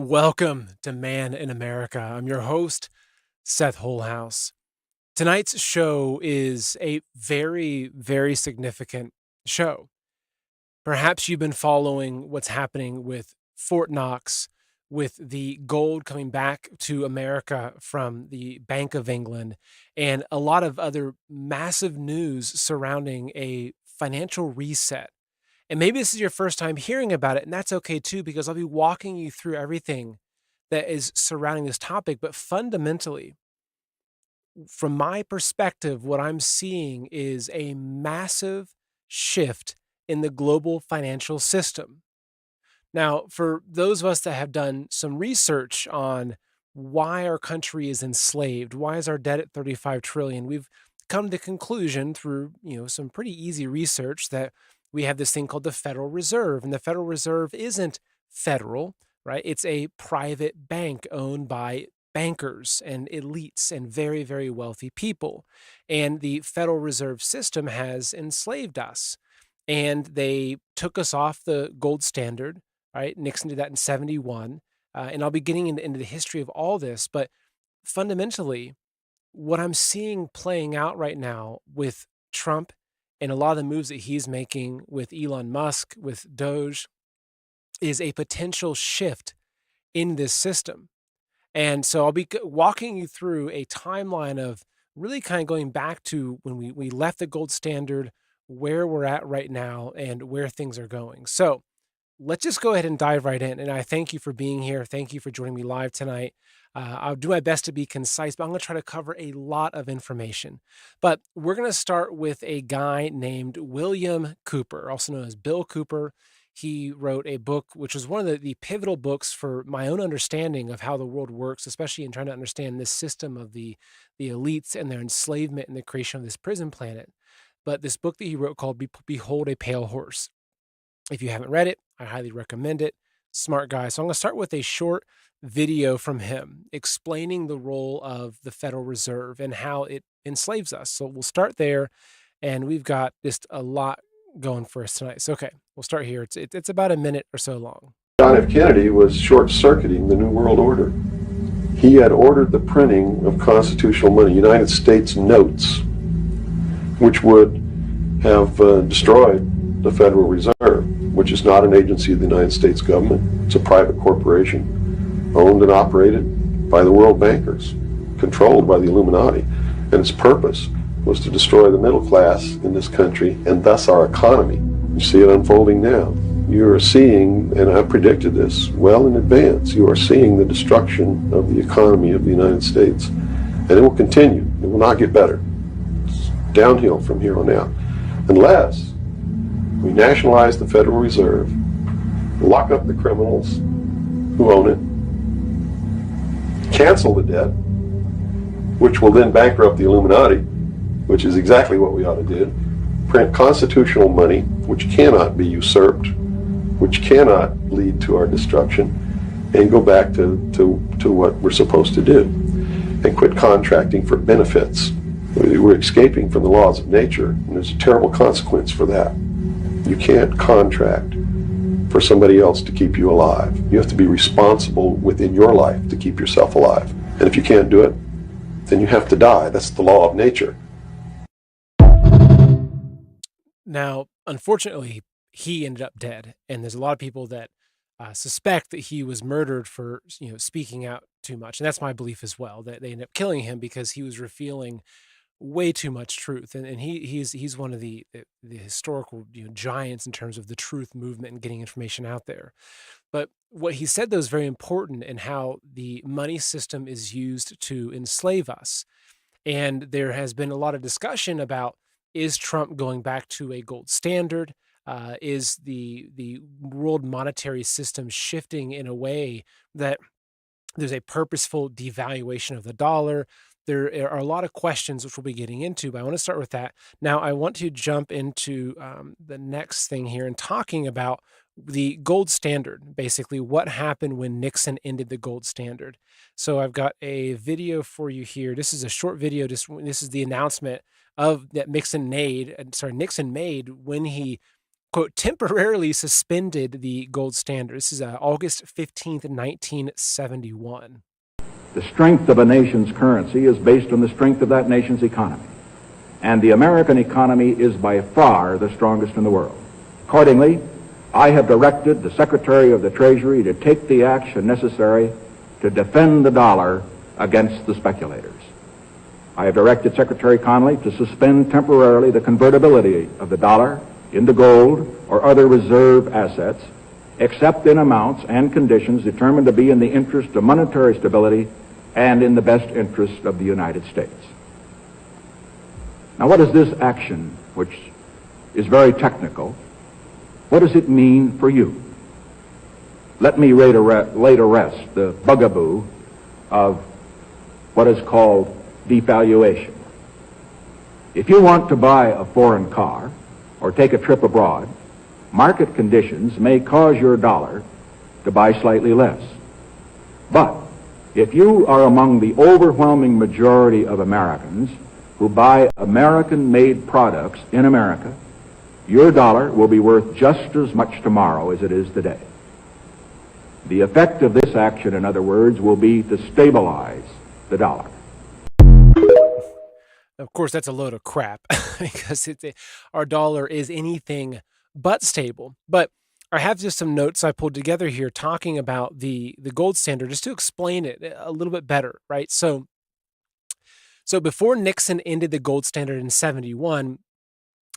Welcome to Man in America. I'm your host, Seth Holhouse. Tonight's show is a very, very significant show. Perhaps you've been following what's happening with Fort Knox, with the gold coming back to America from the Bank of England, and a lot of other massive news surrounding a financial reset. And maybe this is your first time hearing about it, and that's okay too, because I'll be walking you through everything that is surrounding this topic. But fundamentally, from my perspective, what I'm seeing is a massive shift in the global financial system. Now, for those of us that have done some research on why our country is enslaved, why is our debt at 35 trillion, we've come to the conclusion through, some pretty easy research that we have this thing called the Federal Reserve, and the Federal Reserve isn't federal, right? It's a private bank owned by bankers and elites and very, very wealthy people. And the Federal Reserve System has enslaved us. And they took us off the gold standard, right? Nixon did that in 71. And I'll be getting into the history of all this. But fundamentally, what I'm seeing playing out right now with Trump and a lot of the moves that he's making with Elon Musk, with Doge, is a potential shift in this system. And so I'll be walking you through a timeline of really kind of going back to when we left the gold standard, where we're at right now, and where things are going. So let's just go ahead and dive right in. And I thank you for being here. Thank you for joining me live tonight. I'll do my best to be concise, but I'm going to try to cover a lot of information. But we're going to start with a guy named William Cooper, also known as Bill Cooper. He wrote a book, which was one of the pivotal books for my own understanding of how the world works, especially in trying to understand this system of the elites and their enslavement and the creation of this prison planet. But this book that he wrote called Behold a Pale Horse. If you haven't read it, I highly recommend it. Smart guy. So I'm going to start with a short video from him explaining the role of the Federal Reserve and how it enslaves us. So we'll start there, and we've got just a lot going for us tonight. So, okay, we'll start here. It's about a minute or so long. John F. Kennedy was short-circuiting the New World Order. He had ordered the printing of constitutional money, United States notes, which would have destroyed the Federal Reserve, which is not an agency of the United States government. It's a private corporation owned and operated by the world bankers, controlled by the Illuminati. And its purpose was to destroy the middle class in this country and thus our economy. You see it unfolding now. You are seeing, and I predicted this well in advance, you are seeing the destruction of the economy of the United States. And it will continue. It will not get better. It's downhill from here on out. Unless we nationalize the Federal Reserve, lock up the criminals who own it, cancel the debt, which will then bankrupt the Illuminati, which is exactly what we ought to do, print constitutional money, which cannot be usurped, which cannot lead to our destruction, and go back to what we're supposed to do, and quit contracting for benefits. We're escaping from the laws of nature, and there's a terrible consequence for that. You can't contract for somebody else to keep you alive. You have to be responsible within your life to keep yourself alive. And if you can't do it, then you have to die. That's the law of nature. Now, unfortunately, he ended up dead, and there's a lot of people that suspect that he was murdered for speaking out too much, and that's my belief as well. That they ended up killing him because he was revealing way too much truth, and he's one of the historical giants in terms of the truth movement and getting information out there. But what he said though is very important in how the money system is used to enslave us. And there has been a lot of discussion about, is Trump going back to a gold standard? Is the world monetary system shifting in a way that there's a purposeful devaluation of the dollar? There are a lot of questions which we'll be getting into, but I want to start with that. Now, I want to jump into the next thing here and talking about the gold standard, basically what happened when Nixon ended the gold standard. So I've got a video for you here. This is a short video. This is the announcement of that Nixon made when he quote, temporarily suspended the gold standard. This is August 15th, 1971. The strength of a nation's currency is based on the strength of that nation's economy. And the American economy is by far the strongest in the world. Accordingly, I have directed the Secretary of the Treasury to take the action necessary to defend the dollar against the speculators. I have directed Secretary Connally to suspend temporarily the convertibility of the dollar into gold or other reserve assets, except in amounts and conditions determined to be in the interest of monetary stability and in the best interest of the United States. Now, what does this action, which is very technical, what does it mean for you? Let me lay to rest the bugaboo of what is called devaluation. If you want to buy a foreign car or take a trip abroad, market conditions may cause your dollar to buy slightly less. But if you are among the overwhelming majority of Americans who buy American-made products in America, your dollar will be worth just as much tomorrow as it is today. The effect of this action, in other words, will be to stabilize the dollar. Of course, that's a load of crap because our dollar is anything but stable. But I have just some notes I pulled together here talking about the gold standard just to explain it a little bit better, right? So before Nixon ended the gold standard in 71,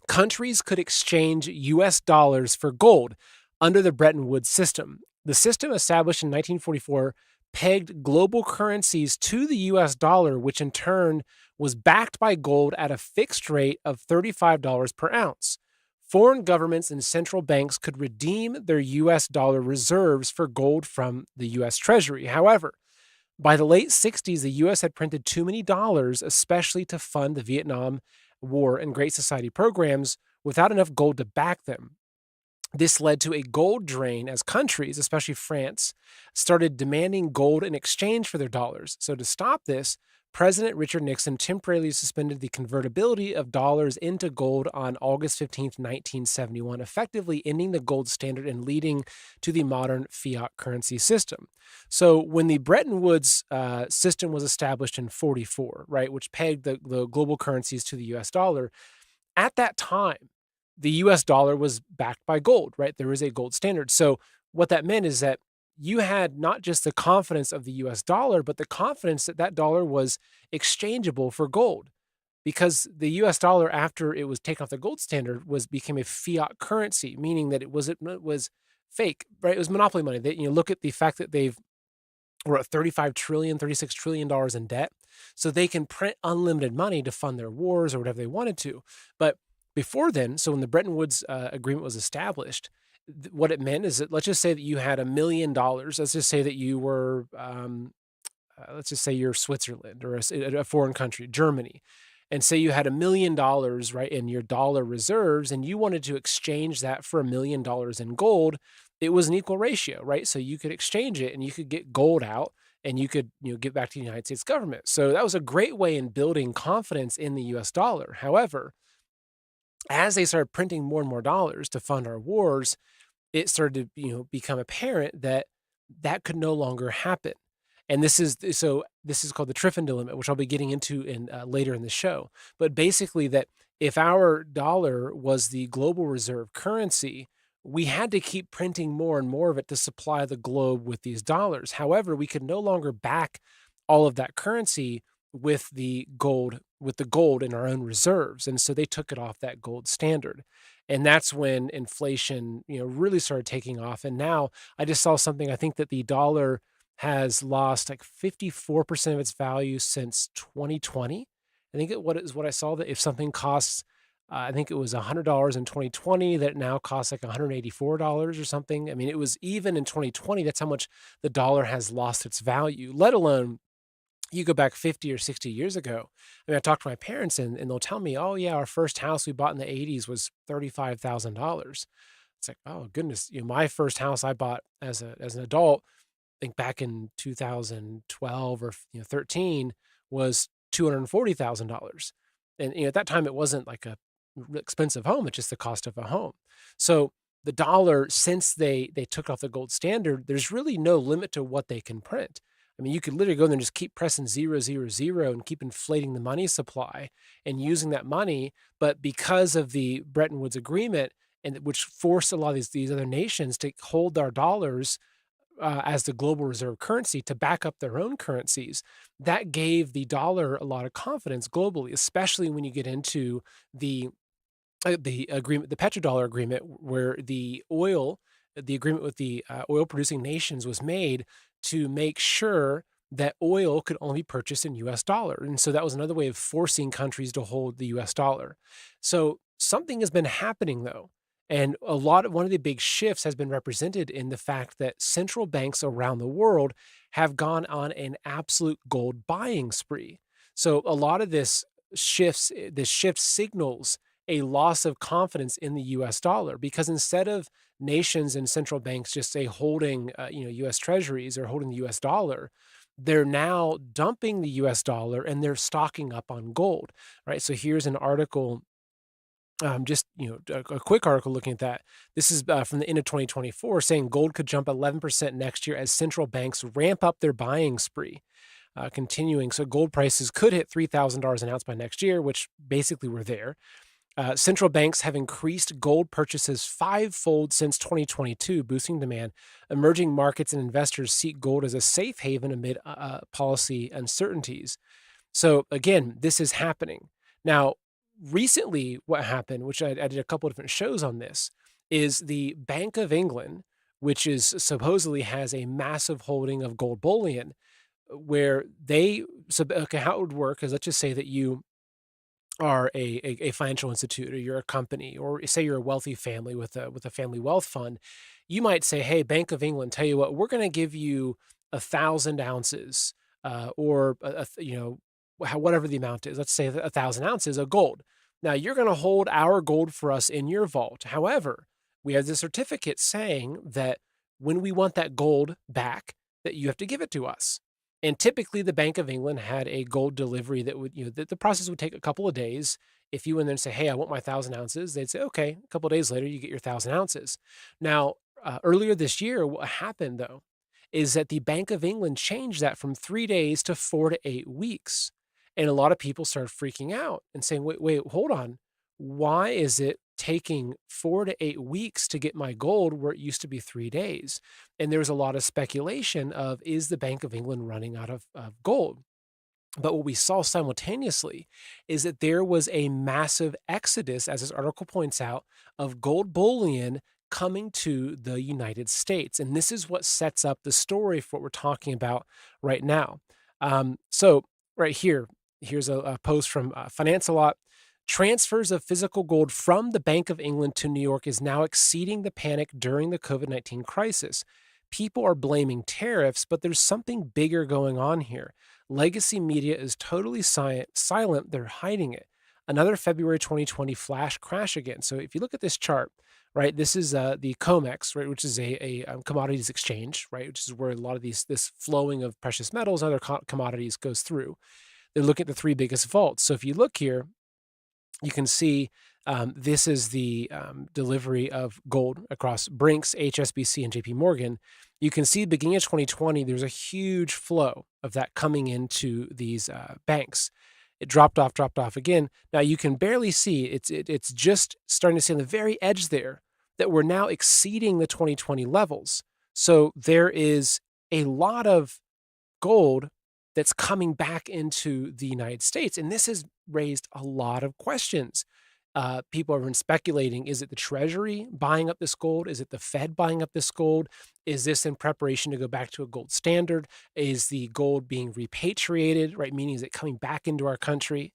countries could exchange U.S. dollars for gold under the Bretton Woods system. The system, established in 1944, pegged global currencies to the U.S. dollar, which in turn was backed by gold at a fixed rate of $35 per ounce. Foreign governments and central banks could redeem their U.S. dollar reserves for gold from the U.S. Treasury. However, by the late 60s, the U.S. had printed too many dollars, especially to fund the Vietnam War and Great Society programs, without enough gold to back them. This led to a gold drain as countries, especially France, started demanding gold in exchange for their dollars. So to stop this, President Richard Nixon temporarily suspended the convertibility of dollars into gold on August 15th, 1971, effectively ending the gold standard and leading to the modern fiat currency system. So when the Bretton Woods system was established in 44, right, which pegged the global currencies to the US dollar, at that time, the US dollar was backed by gold, right? There was a gold standard. So what that meant is that you had not just the confidence of the US dollar, but the confidence that that dollar was exchangeable for gold, because the US dollar, after it was taken off the gold standard, became a fiat currency, meaning that it was fake, right? It was monopoly money. That, look at the fact that we're at $36 trillion in debt. So they can print unlimited money to fund their wars or whatever they wanted to. But before then, so when the Bretton Woods agreement was established, what it meant is that, let's just say that you had $1 million. Let's just say that you were, let's just say you're Switzerland or a foreign country, Germany. And say you had $1 million, right, in your dollar reserves, and you wanted to exchange that for $1 million in gold. It was an equal ratio, right? So you could exchange it and you could get gold out and you could, give back to the United States government. So that was a great way in building confidence in the US dollar. However, as they started printing more and more dollars to fund our wars, it started to become apparent that that could no longer happen. And this is called the Triffin limit, which I'll be getting into in later in the show. But basically, that if our dollar was the global reserve currency, we had to keep printing more and more of it to supply the globe with these dollars. However, we could no longer back all of that currency with the gold in our own reserves. And so they took it off that gold standard. And that's when inflation, really started taking off. And now I just saw something, I think that the dollar has lost like 54% of its value since 2020. I think what I saw, that if something costs, I think it was $100 in 2020, that it now costs like $184 or something. I mean, it was even in 2020, that's how much the dollar has lost its value, let alone you go back 50 or 60 years ago. I mean, I talk to my parents and they'll tell me, oh yeah, our first house we bought in the 80s was $35,000. It's like, oh goodness, my first house I bought as an adult, I think back in 2012 or 13, was $240,000. And at that time it wasn't like a expensive home. It's just the cost of a home. So the dollar, since they took off the gold standard, there's really no limit to what they can print. I mean, you could literally go there and just keep pressing 0, 0, 0 and keep inflating the money supply and using that money. But because of the Bretton Woods Agreement, and which forced a lot of these other nations to hold our dollars as the global reserve currency to back up their own currencies, that gave the dollar a lot of confidence globally, especially when you get into the agreement, the petrodollar agreement, where the agreement with the oil producing nations was made to make sure that oil could only be purchased in US dollar. And so that was another way of forcing countries to hold the US dollar. So something has been happening though. And one of the big shifts has been represented in the fact that central banks around the world have gone on an absolute gold buying spree. So a lot of this shift signals a loss of confidence in the US dollar, because instead of nations and central banks just say holding US treasuries or holding the US dollar, they're now dumping the US dollar and they're stocking up on gold, right? So here's an article, just a quick article looking at that. This is from the end of 2024, saying gold could jump 11% next year as central banks ramp up their buying spree. Continuing, so gold prices could hit $3,000 an ounce by next year, which basically we're there. Central banks have increased gold purchases fivefold since 2022, boosting demand. Emerging markets and investors seek gold as a safe haven amid policy uncertainties. So again, this is happening. Now, recently what happened, which I did a couple of different shows on this, is the Bank of England, which is supposedly has a massive holding of gold bullion, where okay, how it would work is, let's just say that you are a financial institute, or you're a company, or say you're a wealthy family with a family wealth fund. You might say, hey, Bank of England, tell you what, we're going to give you 1,000 ounces, or whatever the amount is. Let's say 1,000 ounces of gold. Now you're going to hold our gold for us in your vault. However, we have the certificate saying that when we want that gold back, that you have to give it to us. And typically, the Bank of England had a gold delivery that would, the process would take a couple of days. If you went there and say, hey, I want my 1,000 ounces, they'd say, okay, a couple of days later, you get your 1,000 ounces. Now, earlier this year, what happened though, is that the Bank of England changed that from 3 days to 4 to 8 weeks. And a lot of people started freaking out and saying, wait, hold on. Why is it taking 4 to 8 weeks to get my gold where it used to be 3 days? And there was a lot of speculation of, is the Bank of England running out of gold? But what we saw simultaneously is that there was a massive exodus, as this article points out, of gold bullion coming to the United States. And this is what sets up the story for what we're talking about right now. So right here, here's a post from Finance a Lot. Transfers of physical gold from the Bank of England to New York is now exceeding the panic during the COVID-19 crisis. People are blaming tariffs, but there's something bigger going on here. Legacy media is totally silent. They're hiding it. Another February 2020 flash crash again. So if you look at this chart, right, this is the COMEX, right, which is a commodities exchange, right, which is where a lot of this flowing of precious metals and other commodities goes through. They're looking at the three biggest vaults. So if you look here, you can see this is the delivery of gold across Brinks, HSBC, and JP Morgan. You can see beginning of 2020, there's a huge flow of that coming into these banks. It dropped off again. Now you can barely see, it's just starting to see on the very edge there that we're now exceeding the 2020 levels. So there is a lot of gold that's coming back into the United States. And this has raised a lot of questions. People have been speculating, is it the Treasury buying up this gold? Is it the Fed buying up this gold? Is this in preparation to go back to a gold standard? Is the gold being repatriated, right? Meaning, is it coming back into our country?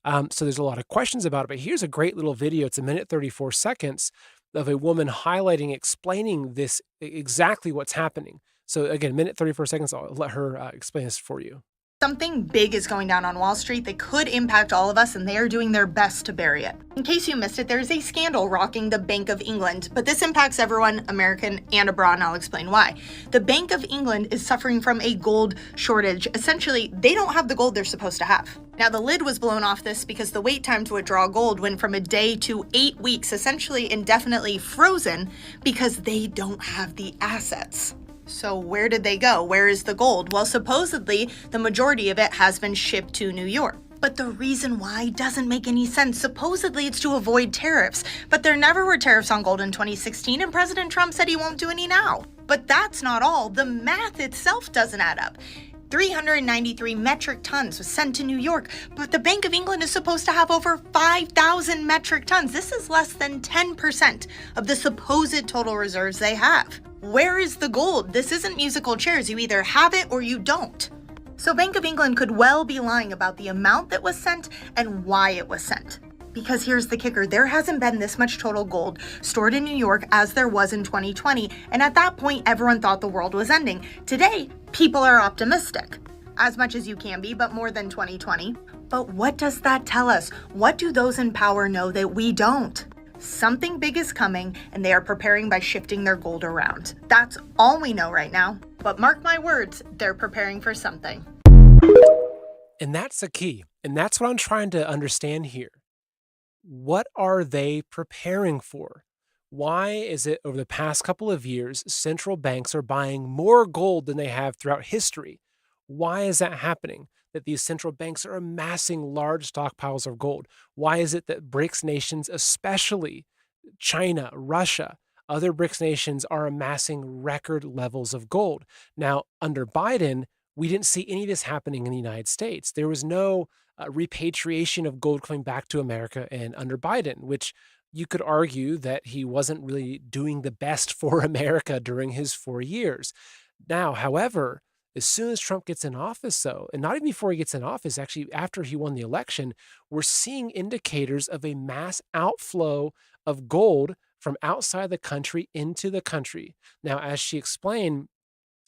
So there's a lot of questions about it, but here's a great little video. It's 1 minute 34 seconds of a woman highlighting, explaining this, exactly what's happening. So again, 1 minute 34 seconds, I'll let her explain this for you. Something big is going down on Wall Street that could impact all of us, and they are doing their best to bury it. In case you missed it, there is a scandal rocking the Bank of England, but this impacts everyone, American and abroad, and I'll explain why. The Bank of England is suffering from a gold shortage. Essentially, they don't have the gold they're supposed to have. Now, the lid was blown off this because the wait time to withdraw gold went from a day to 8 weeks, essentially indefinitely frozen, because they don't have the assets. So where did they go? Where is the gold? Well, supposedly, the majority of it has been shipped to New York. But the reason why doesn't make any sense. Supposedly, it's to avoid tariffs. But there never were tariffs on gold in 2016, and President Trump said he won't do any now. But that's not all. The math itself doesn't add up. 393 metric tons was sent to New York, but the Bank of England is supposed to have over 5,000 metric tons. This is less than 10% of the supposed total reserves they have. Where is the gold? This isn't musical chairs. You either have it or you don't. So Bank of England could well be lying about the amount that was sent and why it was sent. Because here's the kicker, there hasn't been this much total gold stored in New York as there was in 2020, and at that point, everyone thought the world was ending. Today, people are optimistic. As much as you can be, but more than 2020. But what does that tell us? What do those in power know that we don't? Something big is coming, and they are preparing by shifting their gold around. That's all we know right now. But mark my words, they're preparing for something. And that's the key. And that's what I'm trying to understand here. What are they preparing for? Why is it over the past couple of years, central banks are buying more gold than they have throughout history? Why is that happening? That these central banks are amassing large stockpiles of gold? Why is it that BRICS nations, especially China, Russia, other BRICS nations are amassing record levels of gold? Now, under Biden, we didn't see any of this happening in the United States. There was no repatriation of gold coming back to America and under Biden, which you could argue that he wasn't really doing the best for America during his 4 years. Now, however, as soon as Trump gets in office, though, and not even before he gets in office, actually after he won the election, we're seeing indicators of a mass outflow of gold from outside the country into the country. Now, as she explained,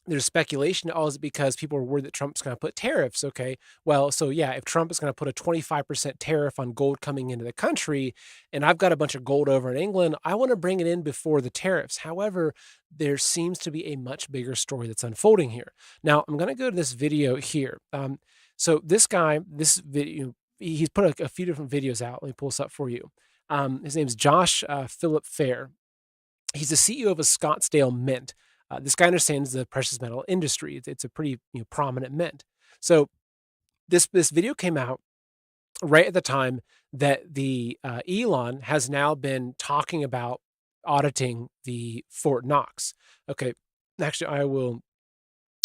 there's speculation, oh, is it because people are worried that Trump's going to put tariffs? Okay, well, so yeah, if Trump is going to put a 25% tariff on gold coming into the country, and I've got a bunch of gold over in England, I want to bring it in before the tariffs. However, there seems to be a much bigger story that's unfolding here. Now, I'm going to go to this video here. So this guy, this video, he's put a few different videos out. Let me pull this up for you. His name's Josh Philip Fair. He's the CEO of a Scottsdale mint. This guy understands the precious metal industry. It's a pretty prominent mint. So this video came out right at the time that the Elon has now been talking about auditing the Fort Knox. Okay, actually, I will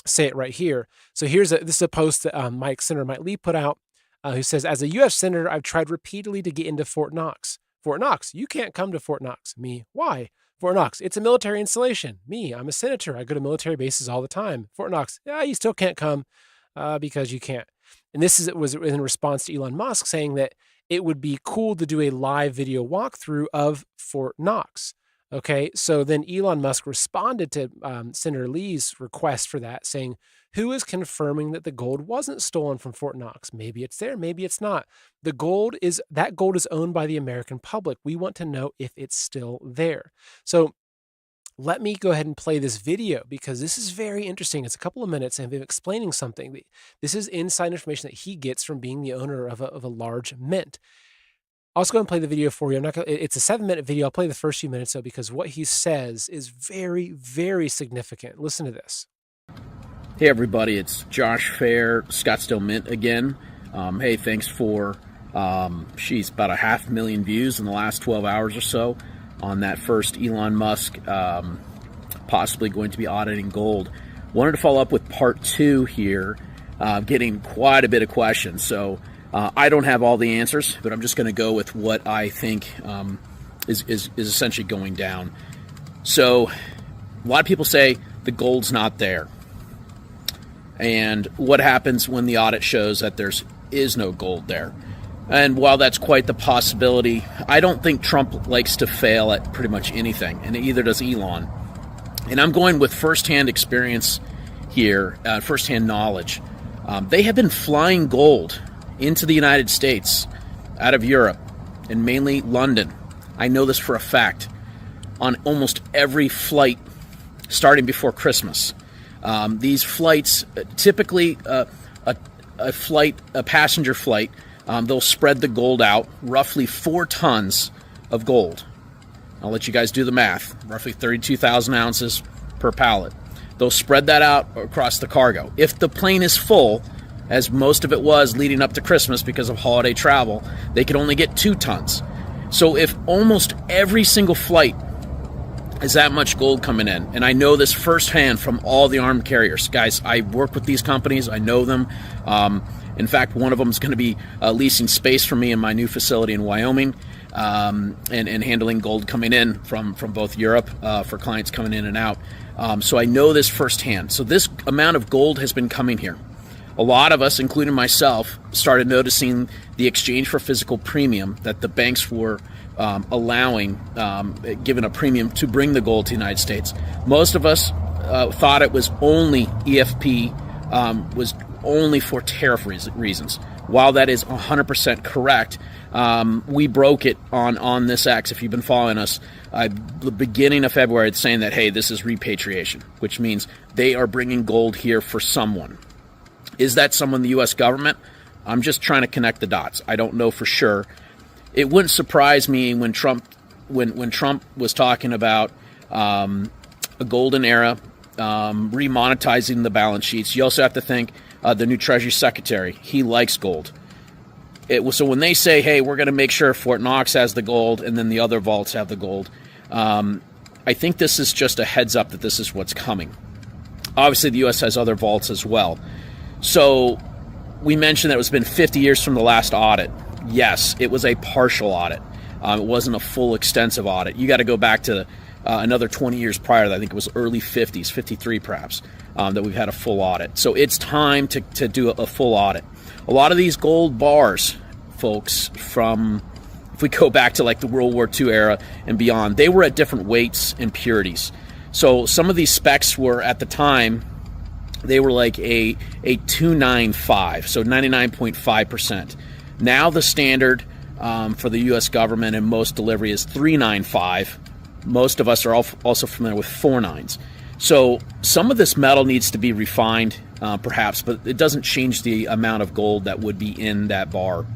say it right here. So this is a post that Senator Mike Lee put out, who says, as a U.S. Senator, I've tried repeatedly to get into Fort Knox. Fort Knox, you can't come to Fort Knox. Me, why? Fort Knox, it's a military installation. Me, I'm a senator. I go to military bases all the time. Fort Knox, yeah, you still can't come because you can't. And this was in response to Elon Musk saying that it would be cool to do a live video walkthrough of Fort Knox. Okay, so then Elon Musk responded to Senator Lee's request for that, saying, who is confirming that the gold wasn't stolen from Fort Knox? Maybe it's there, maybe it's not. That gold is owned by the American public. We want to know if it's still there. So let me go ahead and play this video because this is very interesting. It's a couple of minutes and I'm explaining something. This is inside information that he gets from being the owner of a large mint. I'll just go and play the video for you. It's a 7-minute video. I'll play the first few minutes though, because what he says is very, very significant. Listen to this. Hey everybody, it's Josh Fair, Scottsdale Mint again. Hey, thanks for, about 500,000 views in the last 12 hours or so on that first Elon Musk possibly going to be auditing gold. Wanted to follow up with part 2 here, getting quite a bit of questions. So I don't have all the answers, but I'm just going to go with what I think is essentially going down. So a lot of people say the gold's not there. And what happens when the audit shows that there is no gold there? And while that's quite the possibility, I don't think Trump likes to fail at pretty much anything, and neither does Elon. And I'm going with firsthand experience here, firsthand knowledge. They have been flying gold into the United States out of Europe and mainly London. I know this for a fact. On almost every flight starting before Christmas. These flights, typically a passenger flight, they'll spread the gold out, roughly 4 tons of gold. I'll let you guys do the math, roughly 32,000 ounces per pallet. They'll spread that out across the cargo. If the plane is full, as most of it was leading up to Christmas because of holiday travel, they could only get 2 tons. So if almost every single flight is that much gold coming in, and I know this firsthand from all the armed carriers. Guys, I work with these companies. I know them. In fact, one of them is going to be leasing space for me in my new facility in Wyoming, and handling gold coming in from both Europe for clients coming in and out. So I know this firsthand. So this amount of gold has been coming here. A lot of us, including myself, started noticing the exchange for physical premium that the banks were allowing, given a premium to bring the gold to the United States. Most of us thought it was only EFP, was only for tariff reasons. While that is 100% correct, we broke it on this X. If you've been following us, the beginning of February, it's saying that, hey, this is repatriation, which means they are bringing gold here for someone. Is that someone the U.S. government? I'm just trying to connect the dots. I don't know for sure. It wouldn't surprise me when Trump was talking about a golden era, remonetizing the balance sheets. You also have to think the new Treasury Secretary, he likes gold. So when they say, hey, we're going to make sure Fort Knox has the gold and then the other vaults have the gold, I think this is just a heads up that this is what's coming. Obviously, the U.S. has other vaults as well. So we mentioned that it's been 50 years from the last audit. Yes, it was a partial audit. It wasn't a full extensive audit. You got to go back to another 20 years prior to that. I think it was early 50s, 53 perhaps, that we've had a full audit. So it's time to do a full audit. A lot of these gold bars, folks, from, if we go back to like the World War II era and beyond, they were at different weights and purities. So some of these specs were, at the time, they were like a 295, so 99.5%. Now the standard for the U.S. government and most delivery is 395. Most of us are also familiar with 49s. So some of this metal needs to be refined, perhaps, but it doesn't change the amount of gold that would be in that bar.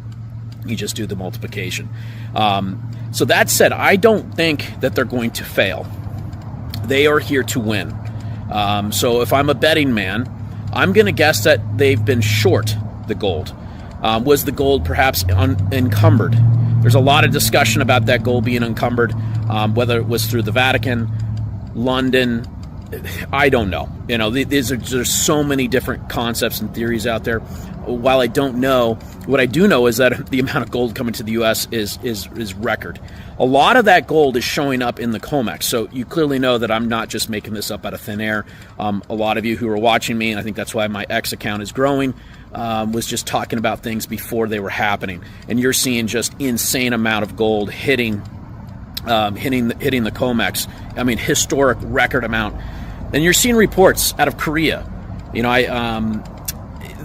You just do the multiplication. So that said, I don't think that they're going to fail. They are here to win. So if I'm a betting man, I'm going to guess that they've been short the gold. Was the gold perhaps encumbered? There's a lot of discussion about that gold being encumbered, whether it was through the Vatican, London. I don't know. You know, there's so many different concepts and theories out there. While I don't know, what I do know is that the amount of gold coming to the U.S. is record. A lot of that gold is showing up in the COMEX, so you clearly know that I'm not just making this up out of thin air. A lot of you who are watching me, and I think that's why my X account is growing, was just talking about things before they were happening, and you're seeing just insane amount of gold hitting the COMEX. I mean, historic record amount. And you're seeing reports out of Korea. You know,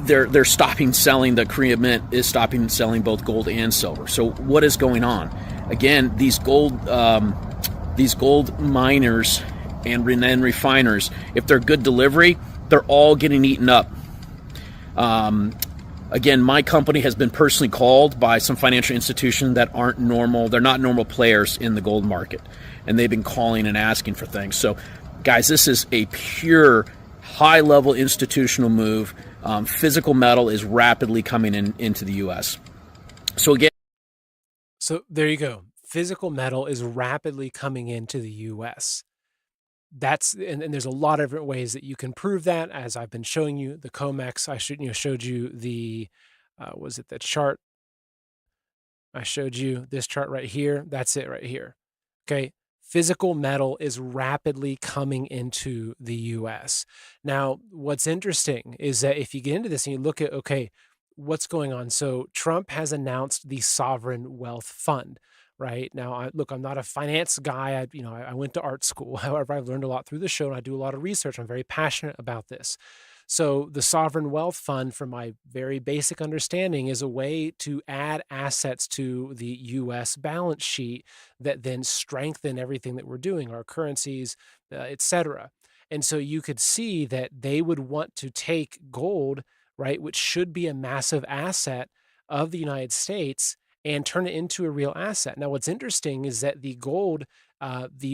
they're stopping selling. The Korea Mint is stopping selling both gold and silver. So what is going on? Again, these gold miners and then refiners, if they're good delivery, they're all getting eaten up. Again, my company has been personally called by some financial institution that aren't normal. They're not normal players in the gold market, and they've been calling and asking for things. So, guys, this is a pure high-level institutional move. Physical metal is rapidly coming into the U.S. So again, So there you go. Physical metal is rapidly coming into the U.S. And there's a lot of different ways that you can prove that. As I've been showing you, the COMEX. I showed you the the chart? I showed you this chart right here. That's it right here. Okay. Physical metal is rapidly coming into the U.S. Now, what's interesting is that if you get into this and you look at, okay, what's going on? So Trump has announced the Sovereign Wealth Fund. Right now, I'm not a finance guy. I went to art school. However, I've learned a lot through the show, and I do a lot of research. I'm very passionate about this. So the sovereign wealth fund, from my very basic understanding, is a way to add assets to the US balance sheet that then strengthen everything that we're doing, our currencies, et cetera. And so you could see that they would want to take gold, right, which should be a massive asset of the United States, and turn it into a real asset. Now, what's interesting is that the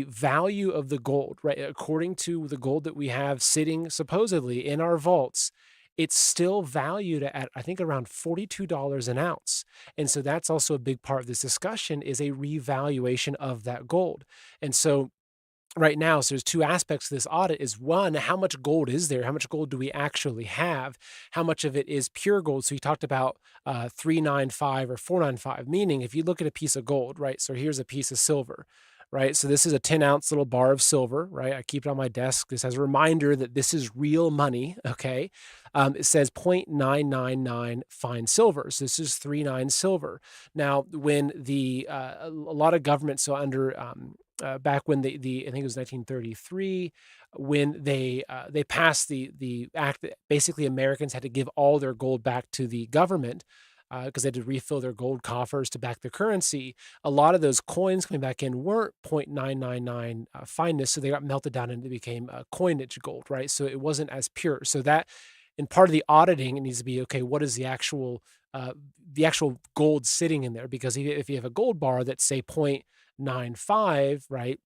value of the gold, right, according to the gold that we have sitting supposedly in our vaults, it's still valued at, I think, around $42 an ounce. And so that's also a big part of this discussion, is a revaluation of that gold. And so right now, so there's two aspects to this audit. Is one, how much gold is there? How much gold do we actually have? How much of it is pure gold? So you talked about 395 or 495, meaning if you look at a piece of gold, right? So here's a piece of silver, right? So this is a 10-ounce little bar of silver, right? I keep it on my desk just as a reminder that this is real money, okay? It says 0.999 fine silver. So this is 39 silver. Now, when a lot of governments, so under back when the I think it was 1933, when they passed the act that basically Americans had to give all their gold back to the government, because they had to refill their gold coffers to back their currency. A lot of those coins coming back in weren't 0.999 fineness, so they got melted down and it became coinage gold, right? So it wasn't as pure. So that, in part of the auditing, it needs to be, okay, what is the actual gold sitting in there? Because if you have a gold bar that's, say, 0.95, right,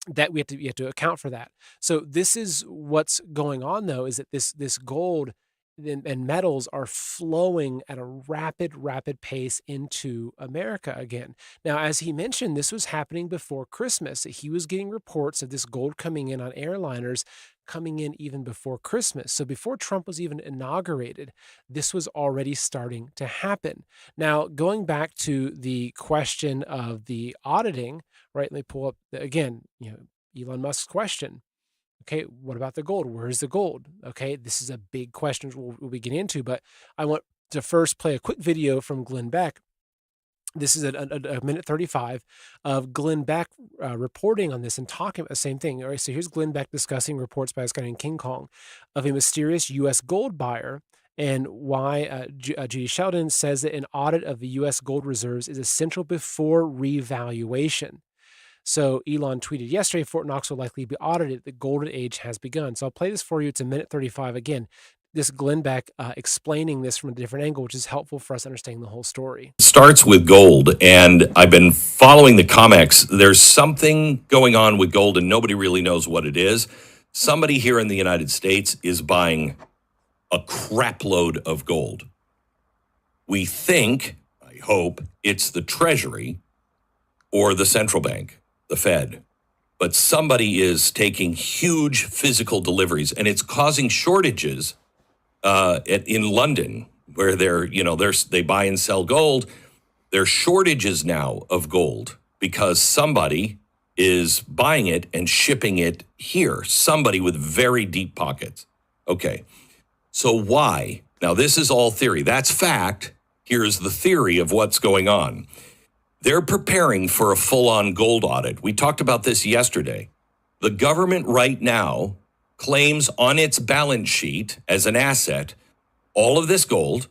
that you have to account for that. So this is what's going on, though, is that this gold and metals are flowing at a rapid pace into America again. Now, as he mentioned, this was happening before Christmas. He was getting reports of this gold coming in on airliners, coming in even before Christmas. So before Trump was even inaugurated, this was already starting to happen. Now, going back to the question of the auditing, right? Let me pull up again, Elon Musk's question. Okay, what about the gold? Where's the gold? Okay, this is a big question we'll be getting into, but I want to first play a quick video from Glenn Beck. This is a minute 35 of Glenn Beck reporting on this and talking about the same thing. All right, so here's Glenn Beck discussing reports by this guy named King Kong of a mysterious U.S. gold buyer, and why Judy Sheldon says that an audit of the U.S. gold reserves is essential before revaluation. So Elon tweeted yesterday, Fort Knox will likely be audited. The golden age has begun. So I'll play this for you. It's a minute 35. Again, this Glenn Beck explaining this from a different angle, which is helpful for us understanding the whole story. Starts with gold, and I've been following the COMEX. There's something going on with gold, and nobody really knows what it is. Somebody here in the United States is buying a crap load of gold. We think, I hope, it's the Treasury or the central bank, the Fed. But somebody is taking huge physical deliveries, and it's causing shortages in London, where they buy and sell gold. There are shortages now of gold because somebody is buying it and shipping it here. Somebody with very deep pockets. Okay, so why? Now, this is all theory. That's fact. Here's the theory of what's going on. They're preparing for a full-on gold audit. We talked about this yesterday. The government right now claims on its balance sheet as an asset all of this gold,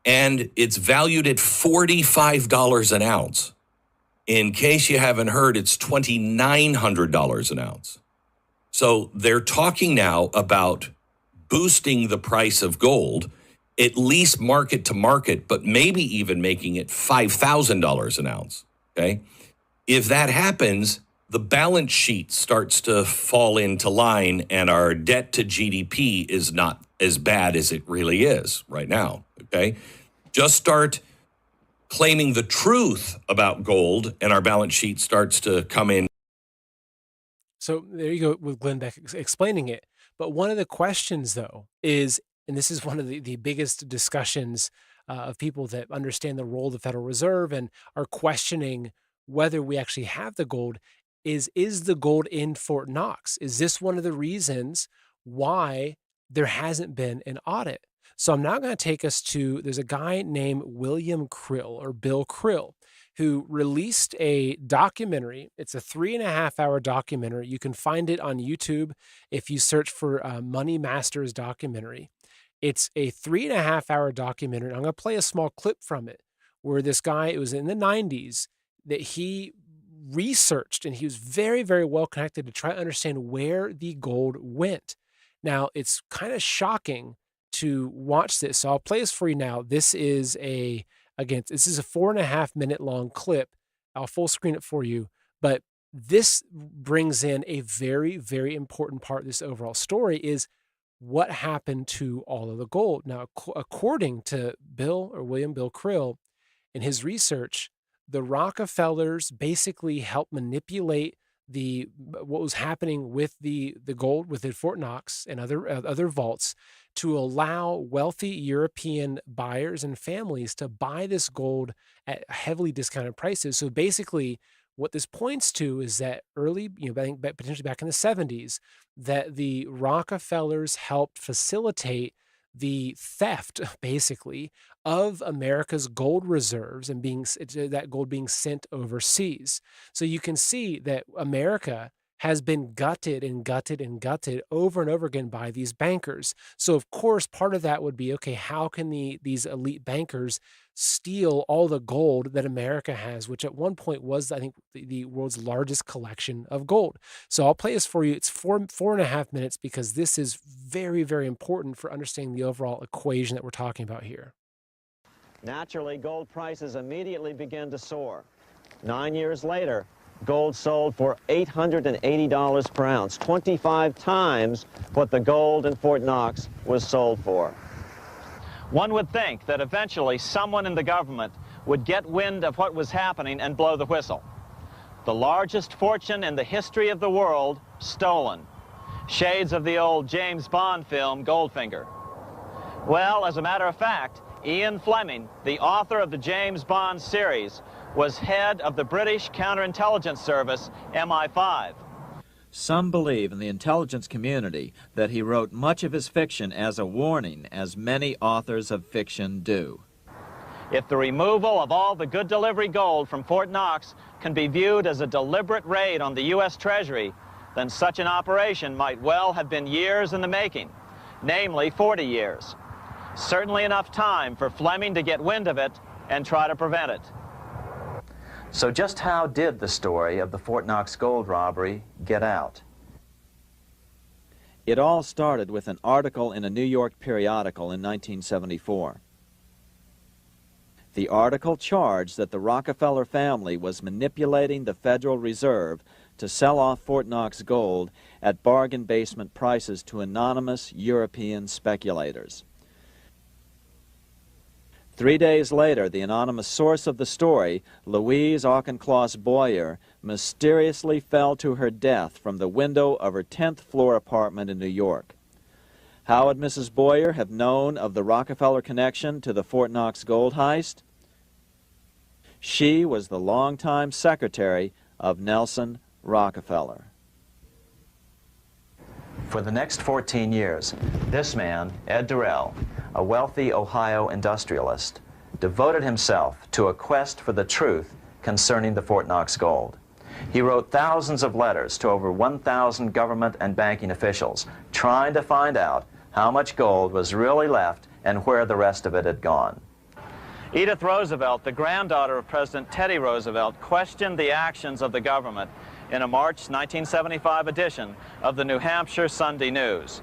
and it's valued at $45 an ounce. In case you haven't heard, it's $2,900 an ounce. So they're talking now about boosting the price of gold, at least market to market, but maybe even making it $5,000 an ounce, okay? If that happens, the balance sheet starts to fall into line, and our debt to GDP is not as bad as it really is right now, okay? Just start claiming the truth about gold, and our balance sheet starts to come in. So there you go with Glenn Beck explaining it. But one of the questions, though, is, and this is one of the biggest discussions of people that understand the role of the Federal Reserve and are questioning whether we actually have the gold, is the gold in Fort Knox? Is this one of the reasons why there hasn't been an audit? So I'm now going to take us to, there's a guy named William Krill, or Bill Krill, who released a documentary. It's a 3.5 hour documentary. You can find it on YouTube if you search for Money Masters documentary. It's a 3.5 hour documentary. I'm going to play a small clip from it where this guy, it was in the 90s, that he researched, and he was very, very well connected to try to understand where the gold went. Now, it's kind of shocking to watch this. So I'll play this for you now. This is a 4.5 minute long clip. I'll full screen it for you, but this brings in a very, very important part of this overall story is what happened to all of the gold. Now, according to William Bill Krill, in his research, the Rockefellers basically helped manipulate what was happening with the gold within Fort Knox and other vaults to allow wealthy European buyers and families to buy this gold at heavily discounted prices. So basically, what this points to is that early, I think potentially back in the 70s, that the Rockefellers helped facilitate the theft, basically, of America's gold reserves and that gold being sent overseas. So you can see that America has been gutted and gutted and gutted over and over again by these bankers. So of course, part of that would be, okay, how can these elite bankers steal all the gold that America has, which at one point was, I think, the world's largest collection of gold. So I'll play this for you. It's 4.5 minutes because this is very, very important for understanding the overall equation that we're talking about here. Naturally, gold prices immediately begin to soar. 9 years later, gold sold for $880 per ounce, 25 times what the gold in Fort Knox was sold for. One would think that eventually someone in the government would get wind of what was happening and blow the whistle. The largest fortune in the history of the world stolen. Shades of the old James Bond film, Goldfinger. Well, as a matter of fact, Ian Fleming, the author of the James Bond series, was head of the British counterintelligence service, MI5. Some believe in the intelligence community that he wrote much of his fiction as a warning, as many authors of fiction do. If the removal of all the good delivery gold from Fort Knox can be viewed as a deliberate raid on the U.S. Treasury, then such an operation might well have been years in the making, namely 40 years. Certainly enough time for Fleming to get wind of it and try to prevent it. So just how did the story of the Fort Knox gold robbery get out? It all started with an article in a New York periodical in 1974. The article charged that the Rockefeller family was manipulating the Federal Reserve to sell off Fort Knox gold at bargain basement prices to anonymous European speculators. 3 days later, the anonymous source of the story, Louise Auchincloss Boyer, mysteriously fell to her death from the window of her 10th floor apartment in New York. How would Mrs. Boyer have known of the Rockefeller connection to the Fort Knox gold heist? She was the longtime secretary of Nelson Rockefeller. For the next 14 years, this man, Ed Durrell, a wealthy Ohio industrialist, devoted himself to a quest for the truth concerning the Fort Knox gold. He wrote thousands of letters to over 1,000 government and banking officials, trying to find out how much gold was really left and where the rest of it had gone. Edith Roosevelt, the granddaughter of President Teddy Roosevelt, questioned the actions of the government in a March 1975 edition of the New Hampshire Sunday News.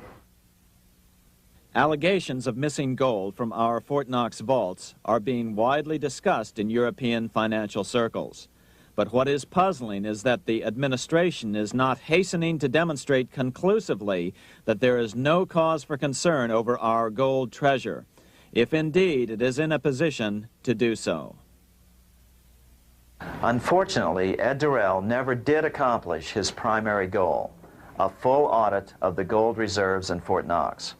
Allegations of missing gold from our Fort Knox vaults are being widely discussed in European financial circles. But what is puzzling is that the administration is not hastening to demonstrate conclusively that there is no cause for concern over our gold treasure, if indeed it is in a position to do so. Unfortunately, Ed Durrell never did accomplish his primary goal, a full audit of the gold reserves in Fort Knox.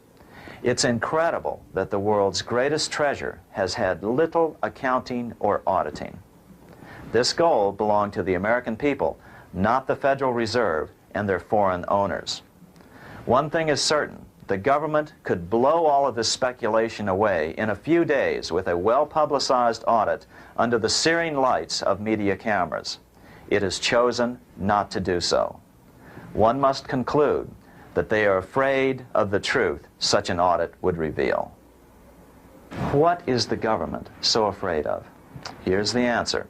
It's incredible that the world's greatest treasure has had little accounting or auditing. This gold belonged to the American people, not the Federal Reserve and their foreign owners. One thing is certain, the government could blow all of this speculation away in a few days with a well-publicized audit under the searing lights of media cameras. It has chosen not to do so. One must conclude that they are afraid of the truth such an audit would reveal. What is the government so afraid of? Here's the answer.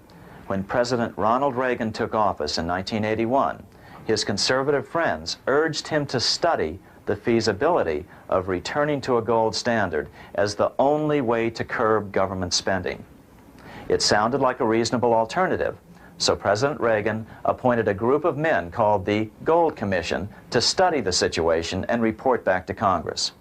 When President Ronald Reagan took office in 1981, his conservative friends urged him to study the feasibility of returning to a gold standard as the only way to curb government spending. It sounded like a reasonable alternative, so President Reagan appointed a group of men called the Gold Commission to study the situation and report back to Congress.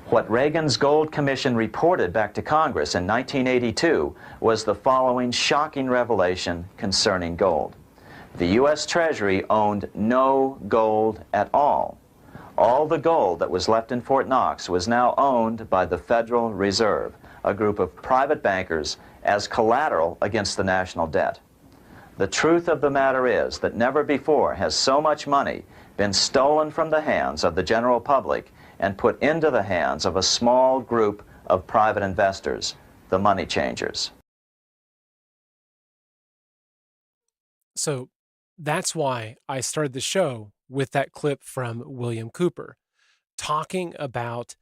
What Reagan's Gold Commission reported back to Congress in 1982 was the following shocking revelation concerning gold. The U.S. Treasury owned no gold at all. All the gold that was left in Fort Knox was now owned by the Federal Reserve, a group of private bankers, as collateral against the national debt. The truth of the matter is that never before has so much money been stolen from the hands of the general public and put into the hands of a small group of private investors, the money changers. So that's why I started the show with that clip from William Cooper talking about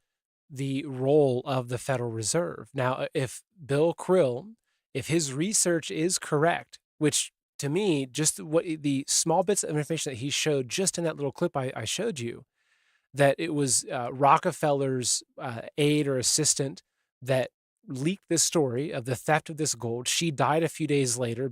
the role of the Federal Reserve. Now, if Bill Krill, if his research is correct, which to me, just what the small bits of information that he showed just in that little clip I showed you, that it was Rockefeller's aide or assistant that leaked this story of the theft of this gold. She died a few days later,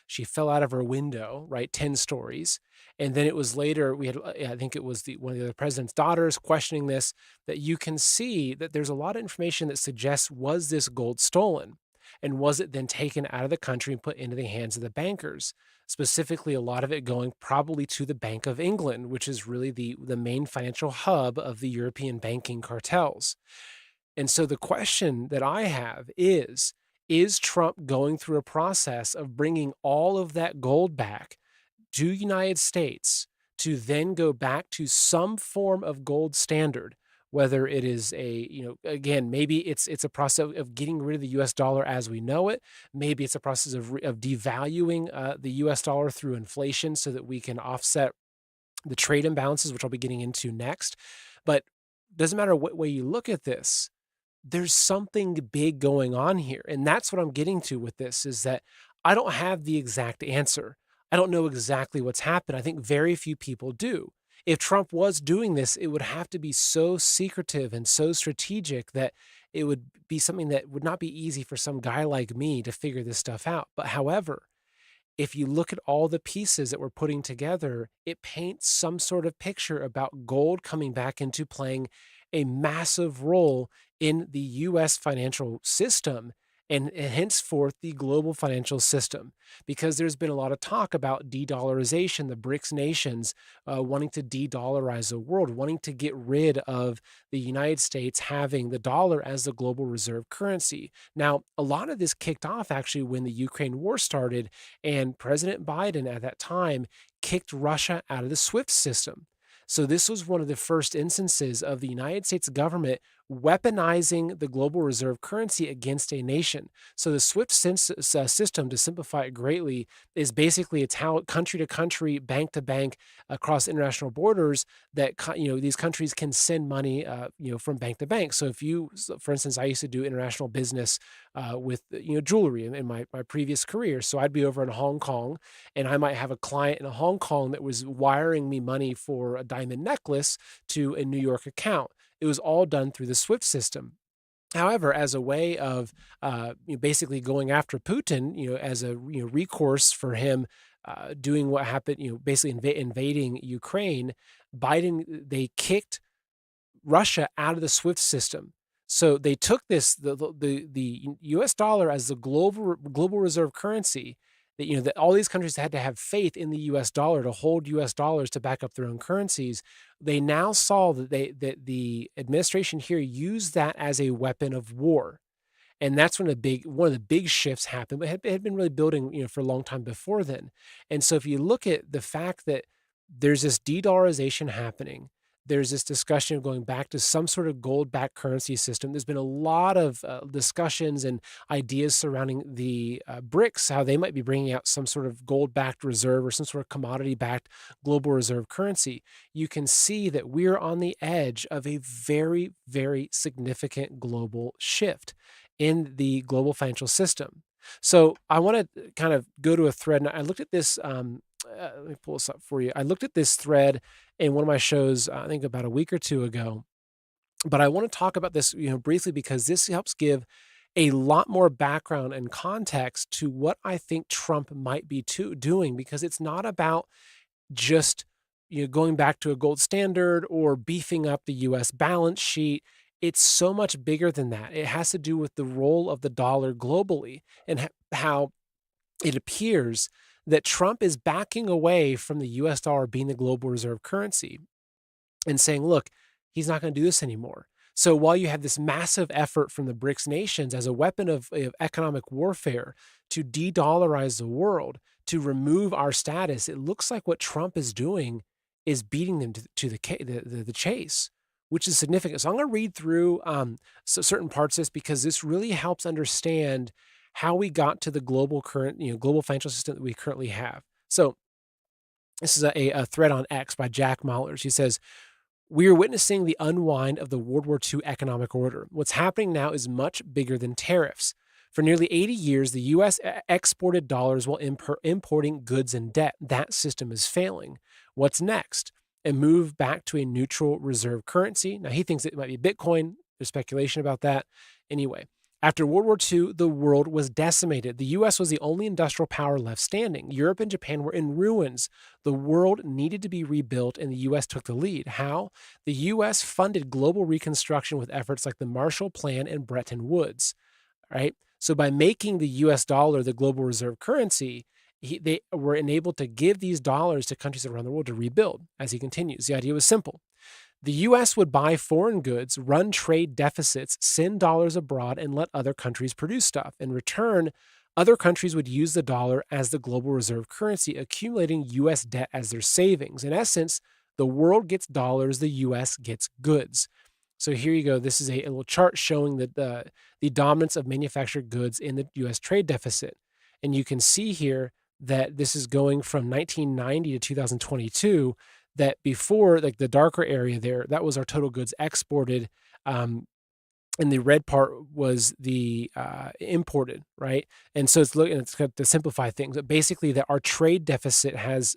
she fell out of her window, right? 10 stories. And then it was later, we had, I think it was one of the other president's daughters questioning this, that you can see that there's a lot of information that suggests, was this gold stolen? And was it then taken out of the country and put into the hands of the bankers? Specifically, a lot of it going probably to the Bank of England, which is really the main financial hub of the European banking cartels. And so the question that I have is Trump going through a process of bringing all of that gold back to United States to then go back to some form of gold standard, whether it is again, maybe it's a process of getting rid of the US dollar as we know it. Maybe it's a process of devaluing the US dollar through inflation so that we can offset the trade imbalances, which I'll be getting into next. But doesn't matter what way you look at this, there's something big going on here. And that's what I'm getting to with this, is that I don't have the exact answer. I don't know exactly what's happened. I think very few people do. If Trump was doing this, it would have to be so secretive and so strategic that it would be something that would not be easy for some guy like me to figure this stuff out. But however, if you look at all the pieces that we're putting together, it paints some sort of picture about gold coming back into playing a massive role in the U.S. financial system and henceforth the global financial system, because there's been a lot of talk about de-dollarization, the BRICS nations wanting to de-dollarize the world, wanting to get rid of the United States having the dollar as the global reserve currency. Now, a lot of this kicked off actually when the Ukraine war started, and President Biden at that time kicked Russia out of the SWIFT system. So this was one of the first instances of the United States government weaponizing the global reserve currency against a nation. So the SWIFT system, to simplify it greatly, is basically it's how country to country, bank to bank, across international borders that these countries can send money from bank to bank. So if you, for instance, I used to do international business with jewelry in my previous career. So I'd be over in Hong Kong, and I might have a client in Hong Kong that was wiring me money for a diamond necklace to a New York account. It was all done through the SWIFT system. However, as a way of basically going after Putin, as a recourse for him doing what happened, basically invading Ukraine, they kicked Russia out of the SWIFT system. So they took the U.S. dollar as the global reserve currency. That all these countries had to have faith in the U.S. dollar to hold U.S. dollars to back up their own currencies. They now saw that the administration here used that as a weapon of war, and that's when one of the big shifts happened. But it had been really building for a long time before then. And so if you look at the fact that there's this de-dollarization happening, there's this discussion of going back to some sort of gold-backed currency system. There's been a lot of discussions and ideas surrounding the BRICS, how they might be bringing out some sort of gold-backed reserve or some sort of commodity-backed global reserve currency. You can see that we're on the edge of a very, very significant global shift in the global financial system. So I want to kind of go to a thread, and I looked at this. Let me pull this up for you. I looked at this thread in one of my shows, I think about a week or two ago. But I want to talk about this, briefly because this helps give a lot more background and context to what I think Trump might be doing, because it's not about just going back to a gold standard or beefing up the U.S. balance sheet. It's so much bigger than that. It has to do with the role of the dollar globally and how it appears that Trump is backing away from the US dollar being the global reserve currency and saying, look, he's not going to do this anymore. So while you have this massive effort from the BRICS nations as a weapon of economic warfare to de-dollarize the world, to remove our status, it looks like what Trump is doing is beating them to the chase, which is significant. So I'm going to read through certain parts of this because this really helps understand how we got to the global financial system that we currently have. So this is a thread on X by Jack Mahlers. He says, we are witnessing the unwind of the World War II economic order. What's happening now is much bigger than tariffs. For nearly 80 years, the U.S. exported dollars while importing goods and debt. That system is failing. What's next? A move back to a neutral reserve currency. Now, he thinks it might be Bitcoin. There's speculation about that. Anyway, after World War II, the world was decimated. The U.S. was the only industrial power left standing. Europe and Japan were in ruins. The world needed to be rebuilt, and the U.S. took the lead. How? The U.S. funded global reconstruction with efforts like the Marshall Plan and Bretton Woods. Right? So by making the U.S. dollar the global reserve currency, they were enabled to give these dollars to countries around the world to rebuild. As he continues, the idea was simple. The U.S. would buy foreign goods, run trade deficits, send dollars abroad, and let other countries produce stuff. In return, other countries would use the dollar as the global reserve currency, accumulating U.S. debt as their savings. In essence, the world gets dollars, the U.S. gets goods. So here you go. This is a little chart showing that the dominance of manufactured goods in the U.S. trade deficit. And you can see here that this is going from 1990 to 2022, that before, like the darker area there, that was our total goods exported. And the red part was the imported, right? And so it's got to simplify things. But basically, that our trade deficit has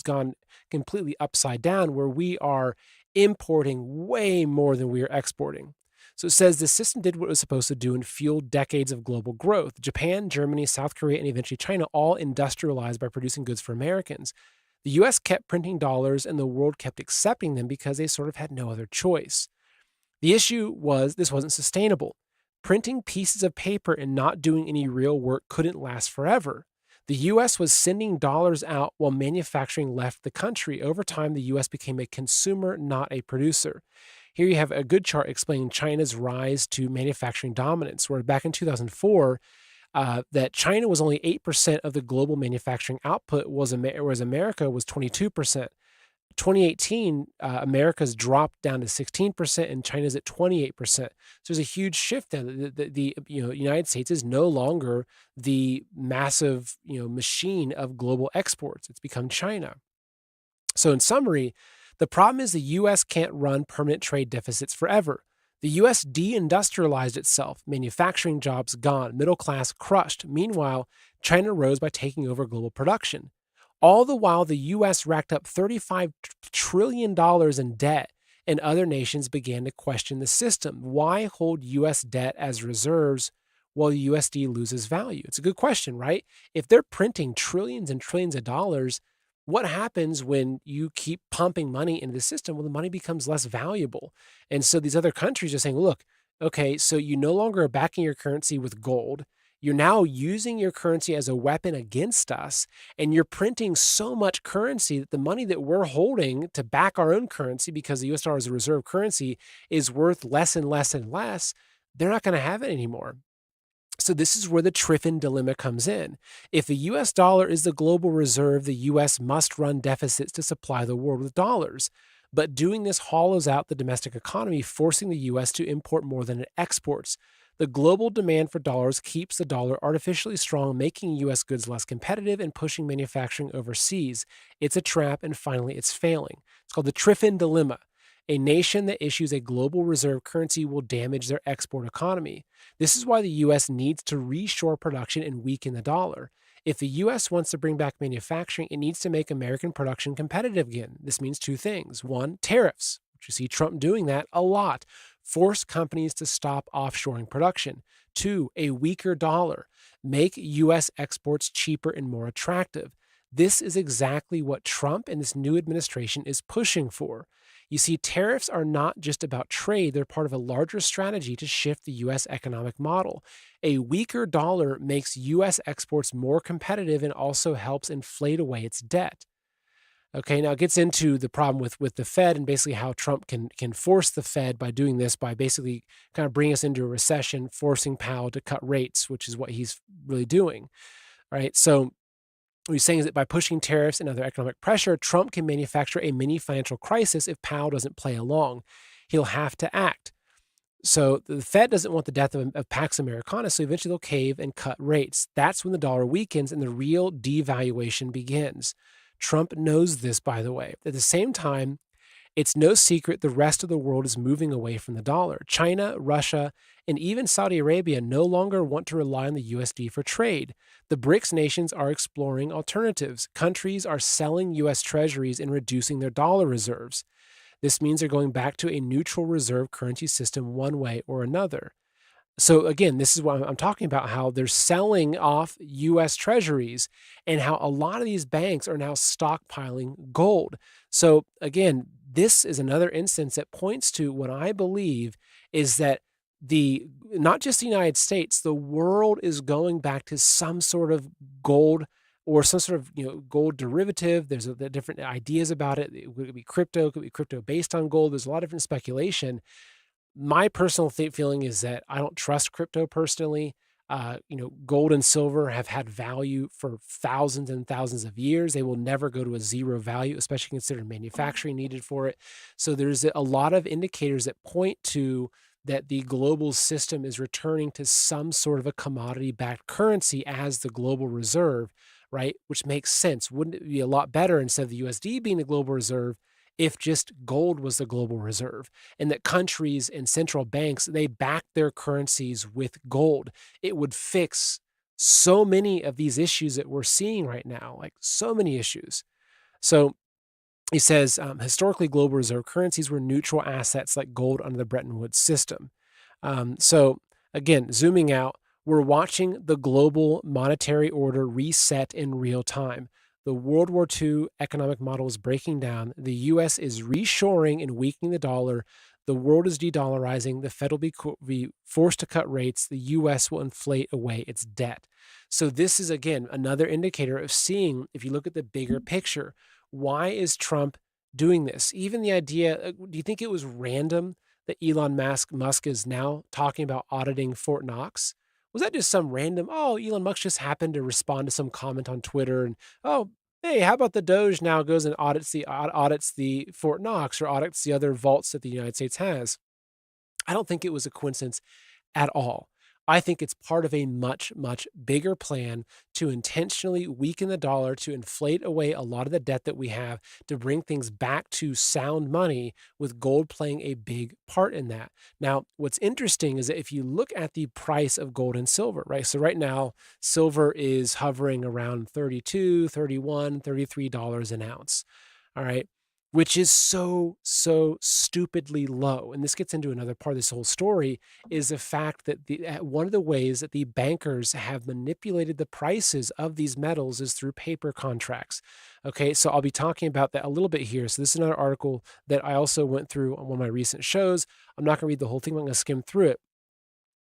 gone completely upside down, where we are importing way more than we are exporting. So it says the system did what it was supposed to do and fueled decades of global growth. Japan, Germany, South Korea, and eventually China all industrialized by producing goods for Americans. The U.S. kept printing dollars, and the world kept accepting them because they sort of had no other choice. The issue was this wasn't sustainable. Printing pieces of paper and not doing any real work couldn't last forever. The U.S. was sending dollars out while manufacturing left the country. Over time, the U.S. became a consumer, not a producer. Here you have a good chart explaining China's rise to manufacturing dominance, where back in 2004, that China was only 8% of the global manufacturing output, whereas America was 22%. 2018, America's dropped down to 16% and China's at 28%. So there's a huge shift there. The United States is no longer the massive machine of global exports. It's become China. So in summary, the problem is the U.S. can't run permanent trade deficits forever. The U.S. deindustrialized itself, manufacturing jobs gone, middle class crushed. Meanwhile, China rose by taking over global production. All the while, the U.S. racked up $35 trillion in debt, and other nations began to question the system. Why hold U.S. debt as reserves while the USD loses value? It's a good question, right? If they're printing trillions and trillions of dollars, what happens when you keep pumping money into the system? Well, the money becomes less valuable. And so these other countries are saying, look, okay, so you no longer are backing your currency with gold. You're now using your currency as a weapon against us, and you're printing so much currency that the money that we're holding to back our own currency, because the US dollar is a reserve currency, is worth less and less and less. They're not going to have it anymore. So this is where the Triffin dilemma comes in. If the US dollar is the global reserve, the US must run deficits to supply the world with dollars. But doing this hollows out the domestic economy, forcing the U.S. to import more than it exports. The global demand for dollars keeps the dollar artificially strong, making U.S. goods less competitive and pushing manufacturing overseas. It's a trap, and finally, it's failing. It's called the Triffin Dilemma. A nation that issues a global reserve currency will damage their export economy. This is why the U.S. needs to reshore production and weaken the dollar. If the U.S. wants to bring back manufacturing, it needs to make American production competitive again. This means two things. One, tariffs, which you see Trump doing that a lot. Force companies to stop offshoring production. Two, a weaker dollar. Make U.S. exports cheaper and more attractive. This is exactly what Trump and this new administration is pushing for. You see, tariffs are not just about trade, they're part of a larger strategy to shift the U.S. economic model. A weaker dollar makes U.S. exports more competitive and also helps inflate away its debt. Okay, now it gets into the problem with the Fed and basically how Trump can force the Fed by doing this, by basically kind of bringing us into a recession, forcing Powell to cut rates, which is what he's really doing. All right, so what he's saying is that by pushing tariffs and other economic pressure, Trump can manufacture a mini financial crisis if Powell doesn't play along. He'll have to act. So the Fed doesn't want the death of Pax Americana, so eventually they'll cave and cut rates. That's when the dollar weakens and the real devaluation begins. Trump knows this, by the way. At the same time, it's no secret the rest of the world is moving away from the dollar. China, Russia, and even Saudi Arabia no longer want to rely on the USD for trade. The BRICS nations are exploring alternatives. Countries are selling U.S. treasuries and reducing their dollar reserves. This means they're going back to a neutral reserve currency system one way or another. So again, this is what I'm talking about, how they're selling off U.S. treasuries and how a lot of these banks are now stockpiling gold. So again, this is another instance that points to what I believe is that not just the United States, the world is going back to some sort of gold or some sort of gold derivative. There's different ideas about it. It could be crypto, could be crypto based on gold. There's a lot of different speculation. My personal feeling is that I don't trust crypto personally. Gold and silver have had value for thousands and thousands of years. They will never go to a zero value, especially considering manufacturing needed for it. So there's a lot of indicators that point to that the global system is returning to some sort of a commodity-backed currency as the global reserve, right? Which makes sense. Wouldn't it be a lot better instead of the USD being the global reserve if just gold was the global reserve, and that countries and central banks, they back their currencies with gold? It would fix so many of these issues that we're seeing right now, like so many issues. So he says, historically, global reserve currencies were neutral assets like gold under the Bretton Woods system. So again, zooming out, we're watching the global monetary order reset in real time. The World War II economic model is breaking down. The U.S. is reshoring and weakening the dollar. The world is de-dollarizing. The Fed will be forced to cut rates. The U.S. will inflate away its debt. So this is, again, another indicator of seeing, if you look at the bigger picture, why is Trump doing this? Even the idea, do you think it was random that Elon Musk is now talking about auditing Fort Knox? Was that just some random, Elon Musk just happened to respond to some comment on Twitter and, hey, how about the Doge now goes and audits the Fort Knox or audits the other vaults that the United States has? I don't think it was a coincidence at all. I think it's part of a much, much bigger plan to intentionally weaken the dollar, to inflate away a lot of the debt that we have, to bring things back to sound money, with gold playing a big part in that. Now, what's interesting is that if you look at the price of gold and silver, right? So right now, silver is hovering around $32, $31, $33 an ounce, all right? Which is so stupidly low. And this gets into another part of this whole story, is the fact that one of the ways that the bankers have manipulated the prices of these metals is through paper contracts. Okay, so I'll be talking about that a little bit here. So this is another article that I also went through on one of my recent shows. I'm not gonna read the whole thing, but I'm gonna skim through it.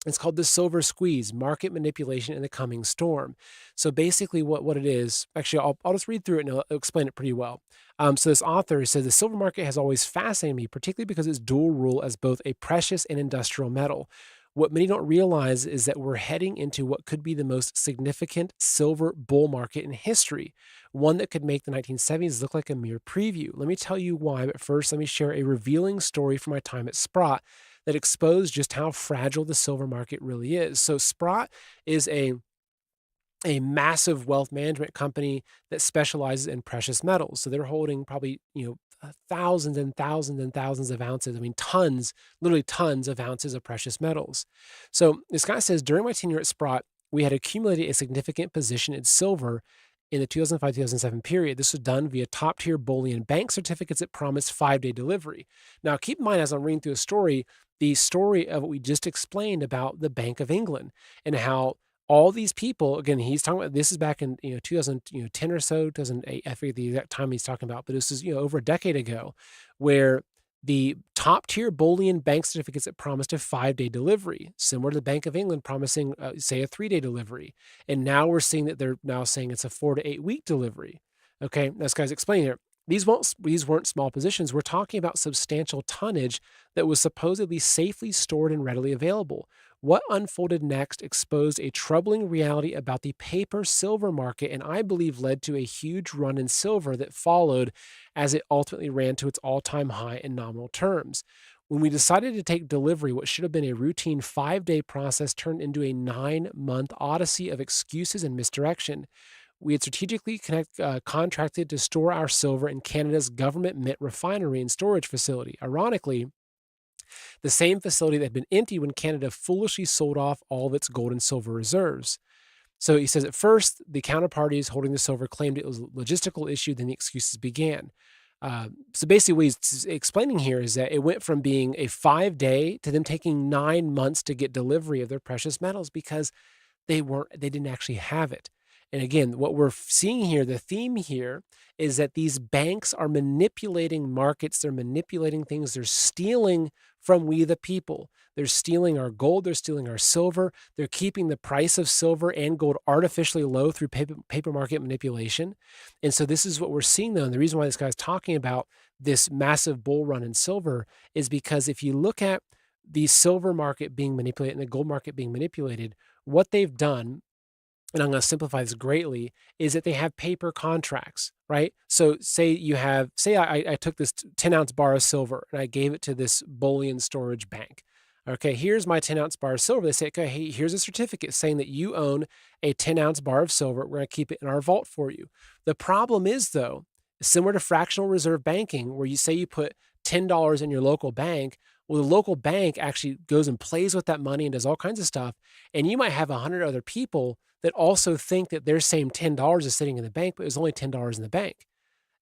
It's called The Silver Squeeze, Market Manipulation in the Coming Storm. So basically what it is, actually, I'll just read through it and I'll explain it pretty well. So this author says, the silver market has always fascinated me, particularly because its dual role as both a precious and industrial metal. What many don't realize is that we're heading into what could be the most significant silver bull market in history, one that could make the 1970s look like a mere preview. Let me tell you why, but first, let me share a revealing story from my time at Sprott that exposed just how fragile the silver market really is. So, Sprott is a massive wealth management company that specializes in precious metals. So they're holding probably, thousands and thousands and thousands of ounces. I mean, tons, literally tons of ounces of precious metals. So this guy says, during my tenure at Sprott, we had accumulated a significant position in silver in the 2005-2007 period. This was done via top-tier bullion bank certificates that promised 5-day delivery. Now, keep in mind, as I'm reading through the story of what we just explained about the Bank of England and how all these people, again, he's talking about, this is back in 2010 or so, 2008, I forget the exact time he's talking about, but this is over a decade ago, where the top tier bullion bank certificates that promised a 5-day delivery, similar to the Bank of England promising, say, a 3-day delivery, and now we're seeing that they're now saying it's a 4 to 8 week delivery. Okay, this guy's explaining here. These weren't small positions. We're talking about substantial tonnage that was supposedly safely stored and readily available. What unfolded next exposed a troubling reality about the paper silver market, and I believe led to a huge run in silver that followed as it ultimately ran to its all-time high in nominal terms. When we decided to take delivery, what should have been a routine 5-day process turned into a 9-month odyssey of excuses and misdirection. We had strategically contracted to store our silver in Canada's government mint refinery and storage facility. Ironically, the same facility that had been empty when Canada foolishly sold off all of its gold and silver reserves. So he says at first, the counterparties holding the silver claimed it was a logistical issue, then the excuses began. So basically what he's explaining here is that it went from being a 5-day to them taking 9 months to get delivery of their precious metals because they didn't actually have it. And again, what we're seeing here, the theme here is that these banks are manipulating markets. They're manipulating things. They're stealing from we the people. They're stealing our gold. They're stealing our silver. They're keeping the price of silver and gold artificially low through paper market manipulation. And so this is what we're seeing, though. And the reason why this guy's talking about this massive bull run in silver is because if you look at the silver market being manipulated and the gold market being manipulated, what they've done, and I'm going to simplify this greatly, is that they have paper contracts, right? So say I took this 10-ounce bar of silver and I gave it to this bullion storage bank. Okay, here's my 10-ounce bar of silver. They say, okay, hey, here's a certificate saying that you own a 10-ounce bar of silver. We're going to keep it in our vault for you. The problem is, though, similar to fractional reserve banking, where you say you put $10 in your local bank, well, the local bank actually goes and plays with that money and does all kinds of stuff. And you might have 100 other people that also think that their same $10 is sitting in the bank, but there's only $10 in the bank.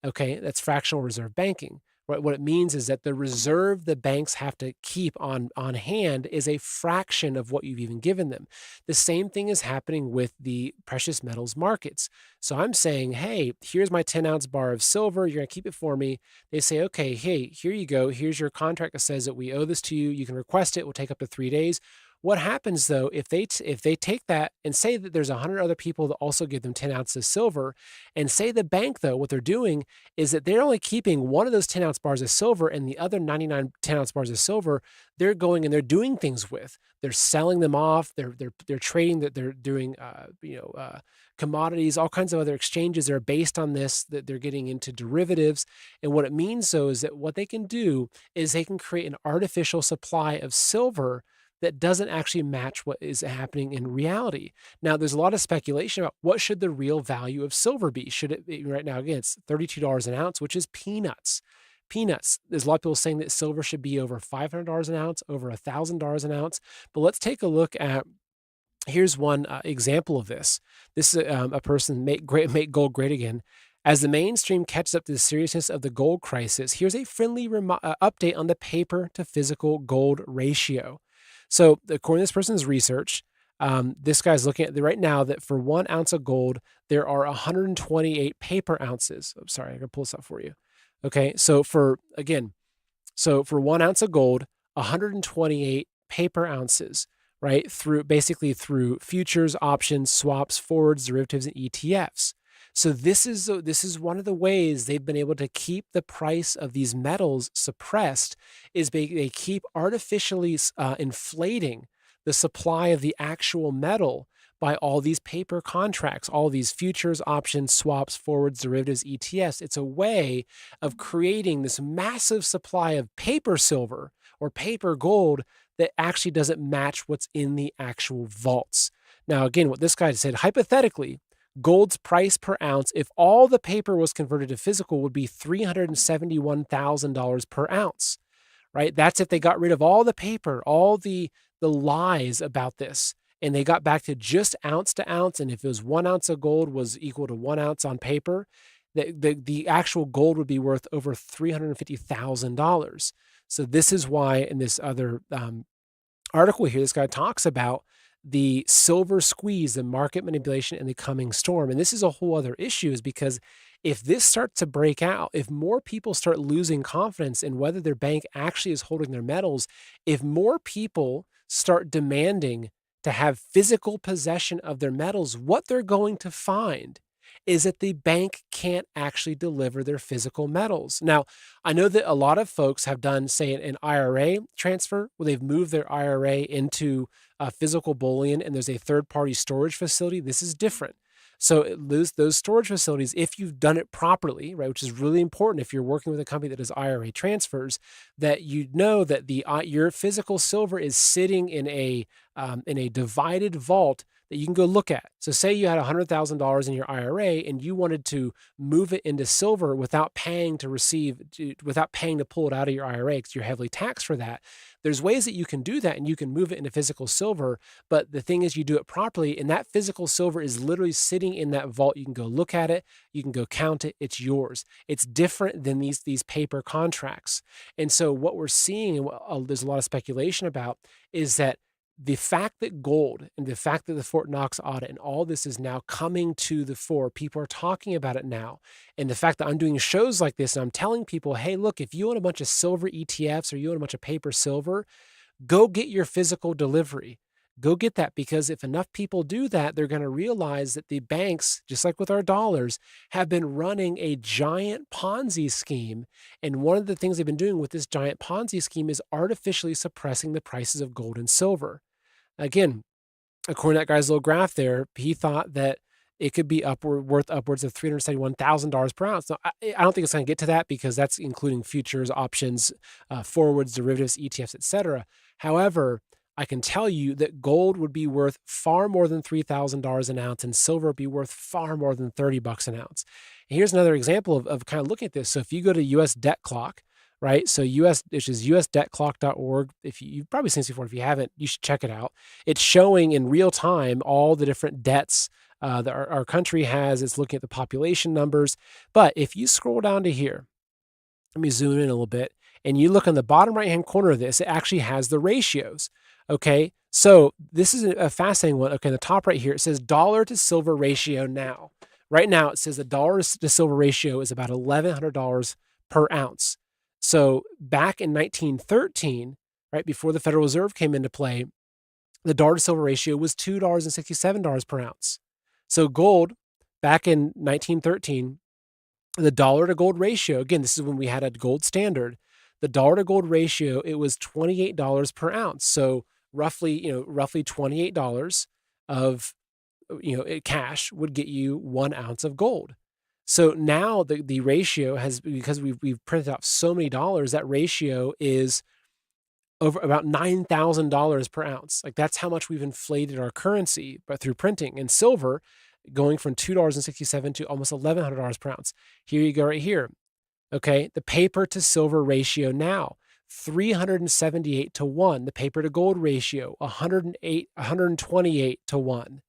Okay, that's fractional reserve banking. Right? What it means is that the reserve the banks have to keep on hand is a fraction of what you've even given them. The same thing is happening with the precious metals markets. So I'm saying, hey, here's my 10-ounce bar of silver. You're going to keep it for me. They say, okay, hey, here you go. Here's your contract that says that we owe this to you. You can request it. We'll take up to 3 days. What happens, though, if they take that and say that there's 100 other people that also give them 10 ounces of silver, and say the bank, though, what they're doing is that they're only keeping one of those 10-ounce bars of silver, and the other 99 10-ounce bars of silver, they're going and they're doing things with. They're selling them off. They're trading. That they're doing commodities, all kinds of other exchanges that are based on this. That they're getting into derivatives, and what it means, though, is that what they can do is they can create an artificial supply of silver that doesn't actually match what is happening in reality. Now, there's a lot of speculation about what should the real value of silver be. Should it be, right now, again, it's $32 an ounce, which is peanuts. Peanuts. There's a lot of people saying that silver should be over $500 an ounce, over $1,000 an ounce. But let's take a look at, here's one example of this. This is a person, make gold great again. As the mainstream catches up to the seriousness of the gold crisis, here's a friendly update on the paper to physical gold ratio. So according to this person's research, this guy's looking at right now that for 1 ounce of gold, there are 128 paper ounces. I'm sorry, I can pull this up for you. Okay, so for 1 ounce of gold, 128 paper ounces, right? Through futures, options, swaps, forwards, derivatives, and ETFs. So this is one of the ways they've been able to keep the price of these metals suppressed, is they keep artificially inflating the supply of the actual metal by all these paper contracts, all these futures, options, swaps, forwards, derivatives, ETFs. It's a way of creating this massive supply of paper silver or paper gold that actually doesn't match what's in the actual vaults. Now, again, what this guy said, hypothetically, gold's price per ounce, if all the paper was converted to physical, would be $371,000 per ounce, right? That's if they got rid of all the paper, all the lies about this, and they got back to just ounce to ounce. And if it was 1 ounce of gold was equal to 1 ounce on paper, the actual gold would be worth over $350,000. So this is why in this other article here, this guy talks about the silver squeeze, the market manipulation, and the coming storm. And this is a whole other issue, is because if this starts to break out, if more people start losing confidence in whether their bank actually is holding their metals, if more people start demanding to have physical possession of their metals, what they're going to find is that the bank can't actually deliver their physical metals. Now, I know that a lot of folks have done, say, an IRA transfer where they've moved their IRA into physical bullion and there's a third-party storage facility. This is different. So those storage facilities, if you've done it properly, right, which is really important if you're working with a company that does IRA transfers, that you know that your physical silver is sitting in a divided vault that you can go look at. So say you had $100,000 in your IRA and you wanted to move it into silver without paying to pull it out of your IRA because you're heavily taxed for that. There's ways that you can do that and you can move it into physical silver. But the thing is, you do it properly and that physical silver is literally sitting in that vault. You can go look at it. You can go count it. It's yours. It's different than these paper contracts. And so what we're seeing, and what there's a lot of speculation about, is that the fact that gold and the fact that the Fort Knox audit and all this is now coming to the fore, people are talking about it now. And the fact that I'm doing shows like this and I'm telling people, hey, look, if you want a bunch of silver ETFs or you want a bunch of paper silver, go get your physical delivery. Go get that, because if enough people do that, they're going to realize that the banks, just like with our dollars, have been running a giant Ponzi scheme. And one of the things they've been doing with this giant Ponzi scheme is artificially suppressing the prices of gold and silver. Again, according to that guy's little graph there, he thought that it could be worth upwards of $371,000 per ounce. Now, I don't think it's going to get to that because that's including futures, options, forwards, derivatives, ETFs, etc. However, I can tell you that gold would be worth far more than $3,000 an ounce and silver would be worth far more than $30 an ounce. And here's another example of kind of looking at this. So if you go to US Debt Clock, right? So which is usdebtclock.org. If you've probably seen this before, if you haven't, you should check it out. It's showing in real time all the different debts that our country has. It's looking at the population numbers. But if you scroll down to here, let me zoom in a little bit, and you look on the bottom right-hand corner of this, it actually has the ratios. Okay, so this is a fascinating one. Okay, in the top right here, it says dollar to silver ratio now. Right now, it says the dollar to silver ratio is about $1,100 per ounce. So back in 1913, right before the Federal Reserve came into play, the dollar to silver ratio was $2.67 per ounce. So gold, back in 1913, the dollar to gold ratio, again, this is when we had a gold standard, the dollar to gold ratio, it was $28 per ounce. So roughly $28 of, cash would get you 1 ounce of gold. So now the ratio has, because we've printed out so many dollars, that ratio is over about $9,000 per ounce. Like that's how much we've inflated our currency, but through printing. And silver going from $2.67 to almost $1,100 per ounce. Here you go right here. Okay, the paper to silver ratio now, 378 to 1. The paper to gold ratio, 128 to 1.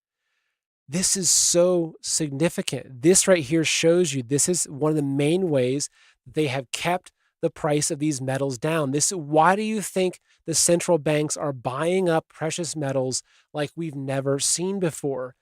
This is so significant. This right here shows you this is one of the main ways they have kept the price of these metals down. Why do you think the central banks are buying up precious metals like we've never seen before?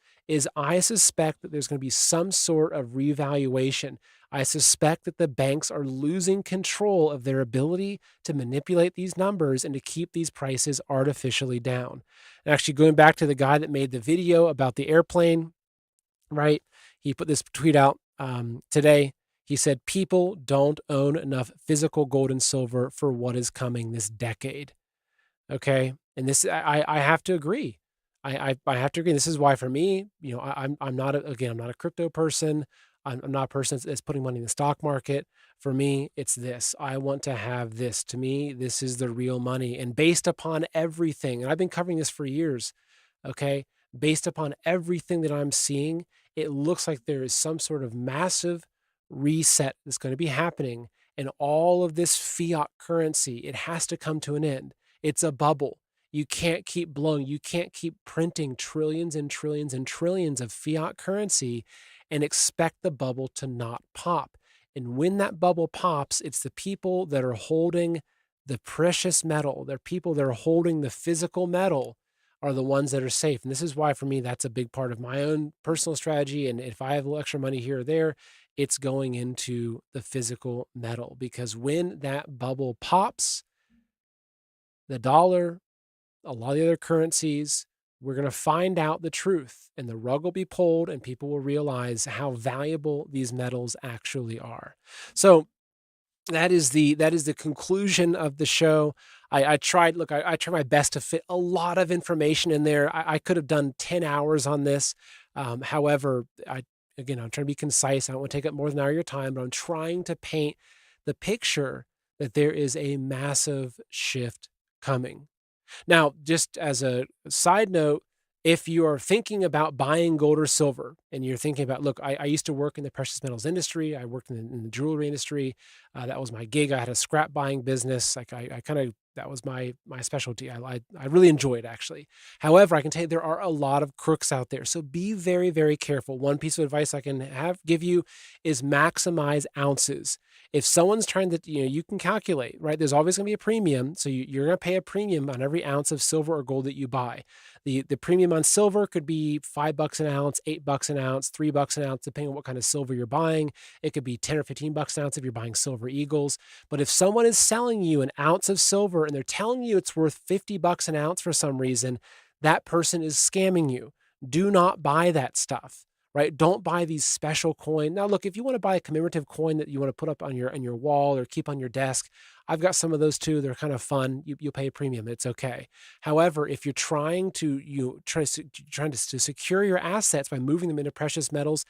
I suspect that there's going to be some sort of revaluation. I suspect that the banks are losing control of their ability to manipulate these numbers and to keep these prices artificially down. And actually, going back to the guy that made the video about the airplane, right? He put this tweet out today. He said, people don't own enough physical gold and silver for what is coming this decade. Okay. And this, I have to agree. I have to agree. This is why for me, I'm not, again, I'm not a crypto person. I'm not a person that's putting money in the stock market. For me, it's this. I want to have this. To me, this is the real money. And based upon everything, and I've been covering this for years, okay? Based upon everything that I'm seeing, it looks like there is some sort of massive reset that's going to be happening. And all of this fiat currency, it has to come to an end. It's a bubble. You can't keep blowing. You can't keep printing trillions and trillions and trillions of fiat currency and expect the bubble to not pop. And when that bubble pops, it's the people that are holding the precious metal, they're people that are holding the physical metal are the ones that are safe. And this is why, for me, that's a big part of my own personal strategy. And if I have a little extra money here or there, it's going into the physical metal, because when that bubble pops, the dollar, a lot of the other currencies, we're going to find out the truth, and the rug will be pulled, and people will realize how valuable these metals actually are. So that is the conclusion of the show. I tried my best to fit a lot of information in there. I could have done 10 hours on this. However, I'm trying to be concise. I don't want to take up more than an hour of your time, but I'm trying to paint the picture that there is a massive shift coming. Now, just as a side note, if you are thinking about buying gold or silver and you're thinking about, look, I used to work in the precious metals industry. I worked in the jewelry industry. That was my gig. I had a scrap buying business. Like I kind of, that was my specialty. I really enjoyed, actually. However, I can tell you there are a lot of crooks out there. So be very, very careful. One piece of advice I can give you is maximize ounces. If someone's trying to, you can calculate, right? There's always going to be a premium. So you're going to pay a premium on every ounce of silver or gold that you buy. The premium on silver could be $5 an ounce, $8 an ounce, $3 an ounce, depending on what kind of silver you're buying. It could be 10 or $15 an ounce if you're buying silver eagles. But if someone is selling you an ounce of silver and they're telling you it's worth $50 an ounce for some reason, that person is scamming you. Do not buy that stuff. Right? Don't buy these special coin. Now, look, if you want to buy a commemorative coin that you want to put up on your wall or keep on your desk, I've got some of those too. They're kind of fun. You'll pay a premium. It's okay. However, if you're trying to secure your assets by moving them into precious metals,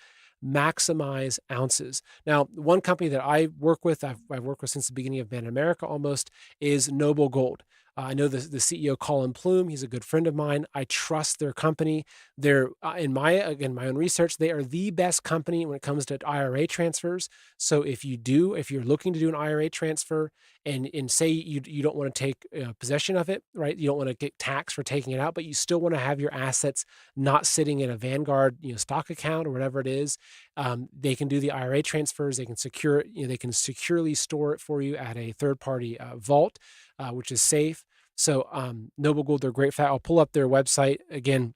maximize ounces. Now, one company that I work with, I've worked with since the beginning of Ban America almost, is Noble Gold. I know the CEO, Colin Plume. He's a good friend of mine. I trust their company. They're, in my own research, they are the best company when it comes to IRA transfers. So if you're looking to do an IRA transfer and say you don't want to take possession of it, right? You don't want to get taxed for taking it out, but you still want to have your assets not sitting in a Vanguard, stock account or whatever it is. They can do the IRA transfers. They can secure it. They can securely store it for you at a third-party vault, which is safe. So Noble Gold, they're great for that. I'll pull up their website again.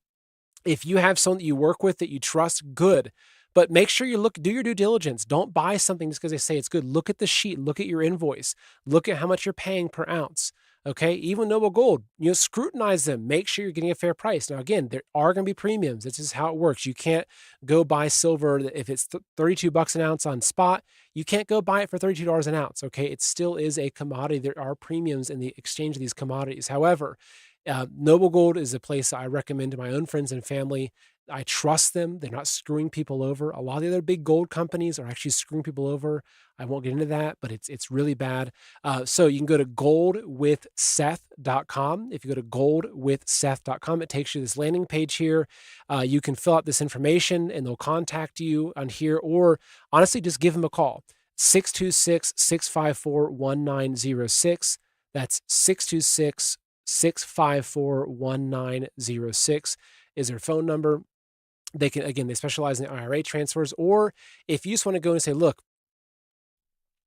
If you have someone that you work with that you trust, good. But make sure you do your due diligence. Don't buy something just because they say it's good. Look at the sheet. Look at your invoice. Look at how much you're paying per ounce. Okay, even Noble Gold, scrutinize them. Make sure you're getting a fair price. Now, again, there are going to be premiums. This is how it works. You can't go buy silver if it's $32 an ounce on spot. You can't go buy it for $32 an ounce. Okay, it still is a commodity. There are premiums in the exchange of these commodities. However, Noble Gold is a place I recommend to my own friends and family. I trust them. They're not screwing people over. A lot of the other big gold companies are actually screwing people over. I won't get into that, but it's really bad. So you can go to goldwithseth.com. If you go to goldwithseth.com, it takes you to this landing page here. You can fill out this information and they'll contact you on here, or honestly, just give them a call. 626-654-1906. That's 626-654-1906 is their phone number. They specialize in the IRA transfers. Or if you just want to go and say, look,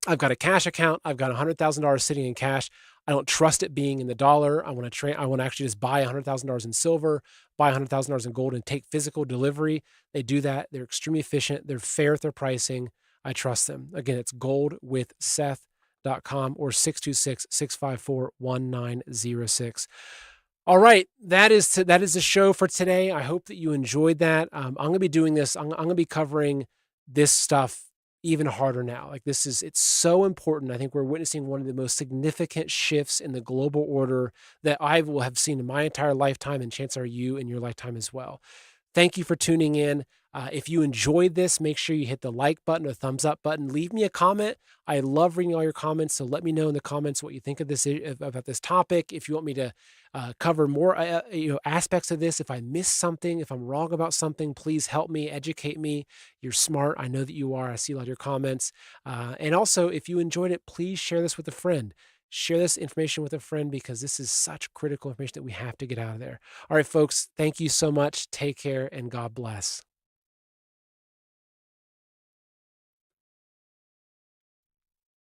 I've got a cash account. I've got $100,000 sitting in cash. I don't trust it being in the dollar. I want to actually just buy $100,000 in silver, buy $100,000 in gold, and take physical delivery. They do that. They're extremely efficient. They're fair with their pricing. I trust them. Again, it's goldwithseth.com or 626-654-1906. All right, that is the show for today. I hope that you enjoyed that. I'm going to be doing this. I'm going to be covering this stuff even harder now. Like it's so important. I think we're witnessing one of the most significant shifts in the global order that I will have seen in my entire lifetime, and chances are you in your lifetime as well. Thank you for tuning in. If you enjoyed this, make sure you hit the like button or thumbs up button. Leave me a comment. I love reading all your comments, so let me know in the comments what you think of about this topic. If you want me to cover more aspects of this, if I missed something, if I'm wrong about something, please help me, educate me. You're smart. I know that you are. I see a lot of your comments. And also, if you enjoyed it, please share this with a friend. Share this information with a friend, because this is such critical information that we have to get out of there. All right, folks, thank you so much. Take care and God bless.